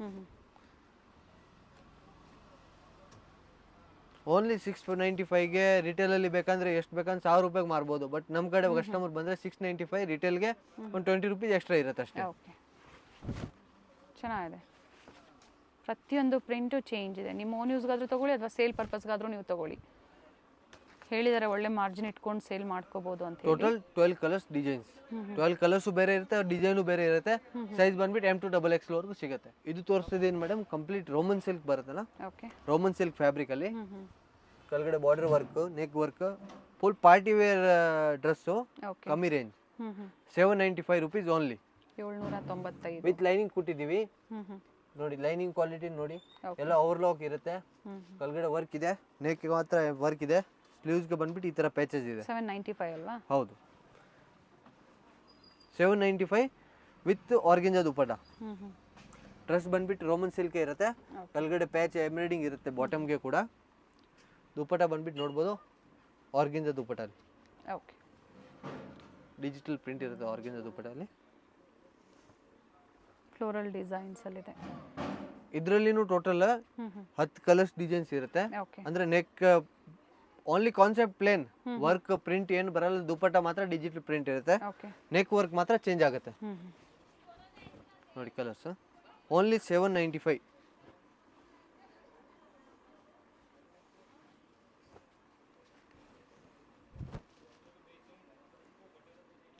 Only 695ಗೆ ರಿಟೇಲಲ್ಲಿ ಬೇಕಂದ್ರೆ ಎಷ್ಟು ಬೇಕಂದ್ರೆ 1000 ರೂಪಾಯಿಗೆ ಮಾರ್ಬೋದು. ಬಟ್ ನಮ್ಮ ಕಡೆ ಕಸ್ಟಮರ್ ಬಂದರೆ 695, ರಿಟೇಲ್ಗೆ ಒಂದು 20 ರೂಪೀಸ್ ಎಕ್ಸ್ಟ್ರಾ ಇರುತ್ತೆ ಅಷ್ಟೇ. ಓಕೆ. ಚೆನ್ನಾಗಿದೆ. ಪ್ರತಿಯೊಂದು ಪ್ರಿಂಟು ಚೇಂಜ್ ಇದೆ. ನಿಮ್ಮ ಓನ್ ಯೂಸ್ಗಾದರೂ ತೊಗೊಳ್ಳಿ ಅಥವಾ ಸೇಲ್ ಪರ್ಪಸ್ಗಾದರೂ ನೀವು ತೊಗೊಳ್ಳಿ. ಹೇಳಿದ್ದಾರೆ ಒಳ್ಳೆ ಮಾರ್ಜಿನ್ ಇಟ್ಕೊಂಡು ಸೇಲ್ ಮಾಡ್ಕೋಬೋದು ಅಂತ ಹೇಳಿ. ಟೋಟಲ್ 12 ಕಲರ್ಸ್ ಡಿಸೈನ್ಸ್, 12 ಕಲರ್ಸು ಬೇರೆ ಇರುತ್ತೆ, ಡಿಸೈನು ಬೇರೆ ಇರುತ್ತೆ. ಸೈಜ್ ಬಂದ್ಬಿಟ್ಟು M2XX ವರೆಗೂ ಸಿಗುತ್ತೆ. ಇದು ತೋರಿಸ್ತಿದ್ದೀನಿ ಮೇಡಮ್, ಕಂಪ್ಲೀಟ್ ರೋಮನ್ ಸಿಲ್ಕ್ ಬರುತ್ತಲ್ಲ, ಓಕೆ. ರೋಮನ್ ಸಿಲ್ಕ್ ಫ್ಯಾಬ್ರಿಕ್ ಅಲ್ಲಿ ಕೆಳಗಡೆ border work, neck work, full party wear dress, okay. ಕಮ್ಮಿ range, 795 rupees only. 795 with lining ಕೊಟ್ಟಿದ್ದೀವಿ ಹ್ಞೂ ನೋಡಿ. ಲೈನಿಂಗ್ ಕ್ವಾಲಿಟಿ ನೋಡಿ, Okay. ಎಲ್ಲ ಓವರ್ಲಾಕ್ ಇರುತ್ತೆ. ಕೆಳಗಡೆ ವರ್ಕ್ ಇದೆ, ನೆಕ್ ಮಾತ್ರ ವರ್ಕ್ ಇದೆ. ಸ್ಲೀವ್ಸ್ಗೆ ಬಂದ್ಬಿಟ್ಟು ಈ ಥರ ಪ್ಯಾಚಸ್ ಇದೆ. 795 ಅಲ್ವಾ? ಹೌದು, 795 ವಿತ್ ಆರ್ಗೆಂಜಾ ದುಪ್ಪಟ. ಡ್ರೆಸ್ ಬಂದ್ಬಿಟ್ಟು ರೋಮನ್ ಸಿಲ್ಕ್ ಇರುತ್ತೆ, ಕೆಳಗಡೆ ಪ್ಯಾಚ್ ಎಂಬ್ರಾಯ್ಡಿಂಗ್ ಇರುತ್ತೆ ಬಾಟಮ್ಗೆ ಕೂಡ. ದುಪ್ಪಟ ಬಂದ್ಬಿಟ್ಟು ನೋಡ್ಬೋದು ಆರ್ಗೆಂಜಾ ದುಪ್ಪಟಲ್ಲಿ, ಓಕೆ. ಡಿಜಿಟಲ್ ಪ್ರಿಂಟ್ ಇರುತ್ತೆ ಆರ್ಗೆಂಜಾ ದುಪ್ಪಟಲ್ಲಿ. ಫ್ಲೋರಲ್ ಡಿಸೈನ್ಸ್ ಅಲ್ಲಿದೆ. ಇದರಲ್ಲಿನೂ ಟೋಟಲ್ 10 ಕಲರ್ಸ್ ಡಿಸೈನ್ಸ್ ಇರುತ್ತೆ. ಓಕೆ. ಅಂದ್ರೆ neck only concept plain work, print ಏನು ಬರಲ್ಲ. ದುಪ್ಪಟ ಮಾತ್ರ ಡಿಜಿಟಲ್ ಪ್ರಿಂಟ್ ಇರುತ್ತೆ, ಓಕೆ. ನೆಕ್ ವರ್ಕ್ ಮಾತ್ರ ಚೇಂಜ್ ಆಗುತ್ತೆ. ನೋಡಿ colours, only 795.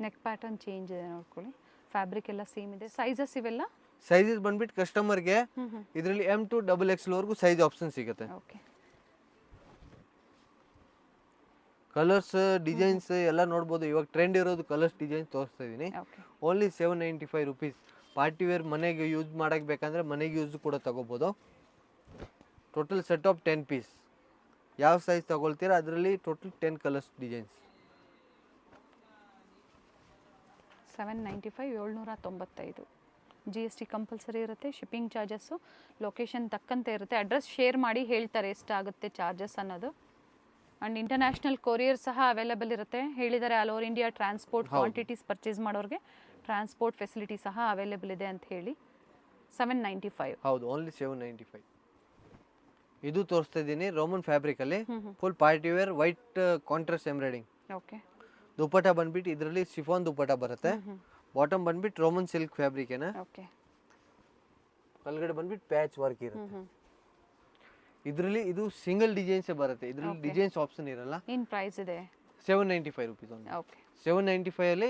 Neck pattern change ಇದೆ ನೋಡ್ಕೊಳ್ಳಿ. ಫ್ಯಾಬ್ರಿಕ್ ಎಲ್ಲ ಸೇಮ್ ಇದೆ. ಸೈಜಸ್ ಇವೆಲ್ಲ ಸೈಜಸ್ ಬಂದ್ಬಿಟ್ಟು ಕಸ್ಟಮರ್ಗೆ ಇದರಲ್ಲಿ M2XX ವರೆಗೂ ಸೈಜ್ ಆಪ್ಷನ್ ಸಿಗುತ್ತೆ. ಓಕೆ. ಕಲರ್ಸ್ ಡಿಸೈನ್ಸ್ ಎಲ್ಲ ನೋಡ್ಬೋದು. ಇವಾಗ ಟ್ರೆಂಡ್ ಇರೋದು ಕಲರ್ಸ್ ಡಿಸೈನ್ ತೋರಿಸ್ತಾ ಇದ್ದೀನಿ. Okay. Only 795 rupees. Party wear ಮನೆಗೆ ಯೂಸ್ ಮಾಡಕ್ಕೆ ಬೇಕಂದ್ರೆ ಮನೆಗೆ ಯೂಸ್ ಕೂಡ ತಗೋಬೋದು. Total set of 10 piece. ಯಾವ ಸೈಜ್ ತಗೊಳ್ತೀರಾ ಅದರಲ್ಲಿ total 10 colours designs. 795 795. GST compulsory ಇರುತ್ತೆ. ಶಿಪ್ಪಿಂಗ್ ಚಾರ್ಜಸ್ಸು ಲೊಕೇಶನ್ ತಕ್ಕಂತೆ ಇರುತ್ತೆ. ಅಡ್ರೆಸ್ ಶೇರ್ ಮಾಡಿ ಹೇಳ್ತಾರೆ ಎಷ್ಟಾಗುತ್ತೆ ಚಾರ್ಜಸ್ ಅನ್ನೋದು. ಆ್ಯಂಡ್ ಇಂಟರ್ನ್ಯಾಷನಲ್ ಕೊರಿಯರ್ ಸಹ ಅವೈಲೇಬಲ್ ಇರುತ್ತೆ. ಹೇಳಿದ್ದಾರೆ all over India transport, quantities purchase ಮಾಡೋರಿಗೆ ಟ್ರಾನ್ಸ್ಪೋರ್ಟ್ ಫೆಸಿಲಿಟಿ ಸಹ ಅವೈಲೇಬಲ್ ಇದೆ ಅಂತ ಹೇಳಿ. 795. ಹೌದು, ಓನ್ಲಿ 795. ಇದು ತೋರಿಸ್ತಾ ಇದ್ದೀನಿ ರೋಮನ್ ಫ್ಯಾಬ್ರಿಕ್ ಅಲ್ಲಿ, full party wear white contrast embroidering. Okay. Dupatta ಬಂದ್ಬಿಟ್ಟು ಇದರಲ್ಲಿ ಶಿಫಾನ್ ದುಪ್ಪಟ ಬರುತ್ತೆ. ಬಾಟಮ್ ಬಂದ್ಬಿಟ್ಟು ರೋಮನ್ ಸಿಲ್ಕ್ ಫ್ಯಾಬ್ರಿಕ್ ಏನ. ಓಕೆ. ಕೆಳಗಡೆ ಬಂದ್ಬಿಟ್ಟು ಪ್ಯಾಚ್ ವರ್ಕ್ ಇರುತ್ತೆ. ಇದರಲ್ಲಿ ಇದು ಸಿಂಗಲ್ ಡಿಸೈನ್ಸ್ ಬರುತ್ತೆ, ಇದರಲ್ಲಿ ಡಿಸೈನ್ಸ್ ಆಪ್ಷನ್ ಇರಲ್ಲ. ಏನು ಪ್ರೈಸ್ ಇದೆ? 795 ರುಪೀಸ್ ಓನ್ಲಿ. ಓಕೆ. 795 ಅಲ್ಲಿ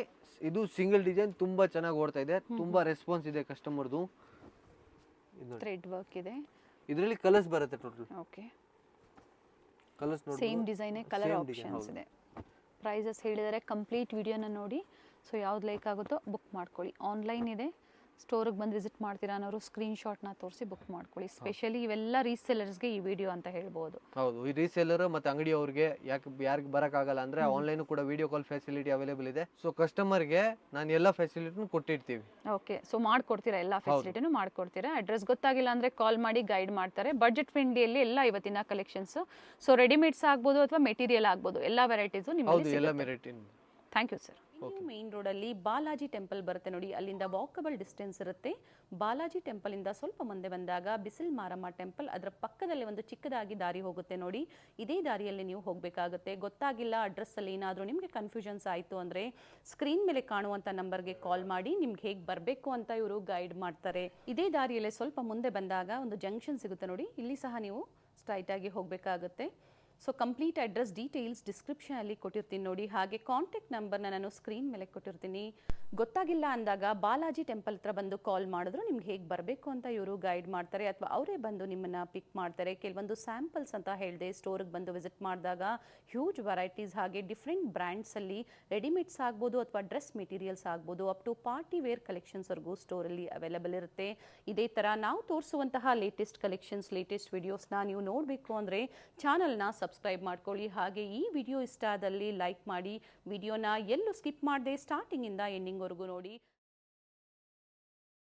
ಇದು ಸಿಂಗಲ್ ಡಿಸೈನ್ ತುಂಬಾ ಚೆನ್ನಾಗಿ ಓಡ್ತಾ ಇದೆ, ತುಂಬಾ ರೆಸ್ಪಾನ್ಸ್ ಇದೆ ಕಸ್ಟಮರ್ದು. ಥ್ರೆಡ್ ವರ್ಕ್ ಇದೆ. ಇದರಲ್ಲಿ ಕಲರ್ಸ್ ಬರುತ್ತೆ ಟೋಟಲ್. ಓಕೆ. ಕಲರ್ಸ್ ನೋಡಿ, ಸೇಮ್ ಡಿಸೈನೇ ಕಲರ್ ಆಪ್ಷನ್ಸ್ ಇದೆ. ಪ್ರೈಸಸ್ ಹೇಳಿದರೆ ಕಂಪ್ಲೀಟ್ ವಿಡಿಯೋನ ನೋಡಿ. ಸೊ ಯಾವ್ದು ಲೈಕ್ ಆಗುತ್ತೋ ಬುಕ್ ಮಾಡ್ಕೊಳ್ಳಿ. ಆನ್ಲೈನ್ ಇದೆ, ಸ್ಟೋರಿಗೆ ಬಂದು ವಿಸಿಟ್ ಮಾಡ್ತೀರಾ ಅನ್ನೋರು ಸ್ಕ್ರೀನ್ಶಾಟ್ನ ತೋರಿಸಿ ಬುಕ್ ಮಾಡ್ಕೊಳ್ಳಿ. ಸ್ಪೆಷಲಿ ಇವೆಲ್ಲ ರೀಸೆಲ್ಲರ್ಸ್ಗೆ ಈ ವಿಡಿಯೋ ಅಂತ ಹೇಳ್ಬೋದು. ಹೌದು, ಈ ರೀಸೆಲ್ಲರ್ ಮತ್ತು ಅಂಗಡಿಯವ್ರಿಗೆ ಯಾರಿಗೆ ಬರೋಕ್ಕಾಗಲ್ಲ ಅಂದರೆ ಆನ್ಲೈನ್ ಕೂಡ ವಿಡಿಯೋ ಕಾಲ್ ಫೆಸಿಲಿಟಿ ಅವೈಲೇಬಲ್ ಇದೆ. ಸೊ ಕಸ್ಟಮರ್ಗೆ ನಾನು ಎಲ್ಲ ಫೆಸಿಲಿಟಿನೂ ಕೊಟ್ಟಿರ್ತೀವಿ. ಓಕೆ. ಸೊ ಮಾಡ್ಕೊಡ್ತೀರಾ, ಎಲ್ಲ ಫೆಸಿಲಿಟಿನೂ ಮಾಡ್ಕೊಡ್ತೀರಾ. ಅಡ್ರೆಸ್ ಗೊತ್ತಾಗಿಲ್ಲ ಅಂದರೆ ಕಾಲ್ ಮಾಡಿ ಗೈಡ್ ಮಾಡ್ತಾರೆ. ಬಡ್ಜೆಟ್ ಫ್ರೆಂಡ್ಲಿಯಲ್ಲಿ ಎಲ್ಲ ಇವತ್ತಿನ ಕಲೆಕ್ಷನ್ಸು. ಸೊ ರೆಡಿಮೇಡ್ಸ್ ಆಗ್ಬೋದು ಅಥವಾ ಮೆಟೀರಿಯಲ್ ಆಗ್ಬೋದು, ಎಲ್ಲ ವೆರೈಟೀಸು ನಿಮ್ಮಲ್ಲಿ ಎಲ್ಲ ಸಿಗುತ್ತೆ. Variety. Thank you sir. Main ರೋಡಲ್ಲಿ ಬಾಲಾಜಿ ಟೆಂಪಲ್ ಬರುತ್ತೆ ನೋಡಿ, ಅಲ್ಲಿಂದ ವಾಕಬಲ್ ಡಿಸ್ಟೆನ್ಸ್ ಇರುತ್ತೆ. ಬಾಲಾಜಿ ಟೆಂಪಲ್ ಇಂದ ಸ್ವಲ್ಪ ಮುಂದೆ ಬಂದಾಗ ಬಿಸಿಲ್ ಮಾರಮ್ಮ ಟೆಂಪಲ್, ಅದರ ಪಕ್ಕದಲ್ಲಿ ಒಂದು ಚಿಕ್ಕದಾಗಿ ದಾರಿ ಹೋಗುತ್ತೆ ನೋಡಿ. ಇದೇ ದಾರಿಯಲ್ಲಿ ನೀವು ಹೋಗಬೇಕಾಗುತ್ತೆ. ಗೊತ್ತಾಗಿಲ್ಲ, ಅಡ್ರೆಸ್ಸಲ್ಲಿ ಏನಾದರೂ ನಿಮಗೆ ಕನ್ಫ್ಯೂಷನ್ಸ್ ಆಯಿತು ಅಂದರೆ ಸ್ಕ್ರೀನ್ ಮೇಲೆ ಕಾಣುವಂಥ ನಂಬರ್ಗೆ ಕಾಲ್ ಮಾಡಿ ನಿಮ್ಗೆ ಹೇಗೆ ಬರಬೇಕು ಅಂತ ಇವರು ಗೈಡ್ ಮಾಡ್ತಾರೆ. ಇದೇ ದಾರಿಯಲ್ಲೇ ಸ್ವಲ್ಪ ಮುಂದೆ ಬಂದಾಗ ಒಂದು ಜಂಕ್ಷನ್ ಸಿಗುತ್ತೆ ನೋಡಿ, ಇಲ್ಲಿ ಸಹ ನೀವು ಸ್ಟ್ರೈಟಾಗಿ ಹೋಗಬೇಕಾಗುತ್ತೆ. ಸೊ ಕಂಪ್ಲೀಟ್ ಅಡ್ರೆಸ್ ಡೀಟೇಲ್ಸ್ ಡಿಸ್ಕ್ರಿಪ್ಷನಲ್ಲಿ ಕೊಟ್ಟಿರ್ತೀನಿ ನೋಡಿ. ಹಾಗೆ ಕಾಂಟ್ಯಾಕ್ಟ್ ನಂಬರ್ನ ನಾನು ಸ್ಕ್ರೀನ್ ಮೇಲೆ ಕೊಟ್ಟಿರ್ತೀನಿ. ಗೊತ್ತಾಗಿಲ್ಲ ಅಂದಾಗ ಬಾಲಾಜಿ ಟೆಂಪಲ್ ಹತ್ರ ಬಂದು ಕಾಲ್ ಮಾಡಿದ್ರು ನಿಮ್ಗೆ ಹೇಗೆ ಬರಬೇಕು ಅಂತ ಇವರು ಗೈಡ್ ಮಾಡ್ತಾರೆ, ಅಥವಾ ಅವರೇ ಬಂದು ನಿಮ್ಮನ್ನು ಪಿಕ್ ಮಾಡ್ತಾರೆ. ಕೆಲವೊಂದು ಸ್ಯಾಂಪಲ್ಸ್ ಅಂತ ಹೇಳಿದೆ, ಸ್ಟೋರಿಗೆ ಬಂದು ವಿಸಿಟ್ ಮಾಡಿದಾಗ ಹ್ಯೂಜ್ ವೆರೈಟೀಸ್ ಹಾಗೆ ಡಿಫ್ರೆಂಟ್ ಬ್ರ್ಯಾಂಡ್ಸಲ್ಲಿ ರೆಡಿಮೇಡ್ಸ್ ಆಗ್ಬೋದು ಅಥವಾ ಡ್ರೆಸ್ ಮೆಟೀರಿಯಲ್ಸ್ ಆಗ್ಬೋದು, ಅಪ್ ಟು ಪಾರ್ಟಿ ವೇರ್ ಕಲೆಕ್ಷನ್ಸ್ವರೆಗೂ ಸ್ಟೋರಲ್ಲಿ ಅವೈಲೇಬಲ್ ಇರುತ್ತೆ. ಇದೇ ಥರ ನಾವು ತೋರಿಸುವಂತಹ ಲೇಟೆಸ್ಟ್ ಕಲೆಕ್ಷನ್ಸ್, ಲೇಟೆಸ್ಟ್ ವಿಡಿಯೋಸ್ನ ನೀವು ನೋಡಬೇಕು ಅಂದರೆ ಚಾನಲ್ನ ಸಬ್ಸ್ಕ್ರೈಬ್ ಮಾಡ್ಕೊಳ್ಳಿ. ಹಾಗೆ ಈ ವಿಡಿಯೋ ಇಷ್ಟ ಆದಲ್ಲಿ ಲೈಕ್ ಮಾಡಿ, ವಿಡಿಯೋನ ಎಲ್ಲೂ ಸ್ಕಿಪ್ ಮಾಡದೆ ಸ್ಟಾರ್ಟಿಂಗಿಂದ ಎಂಡಿಂಗ್ವರೆಗೂ ನೋಡಿ.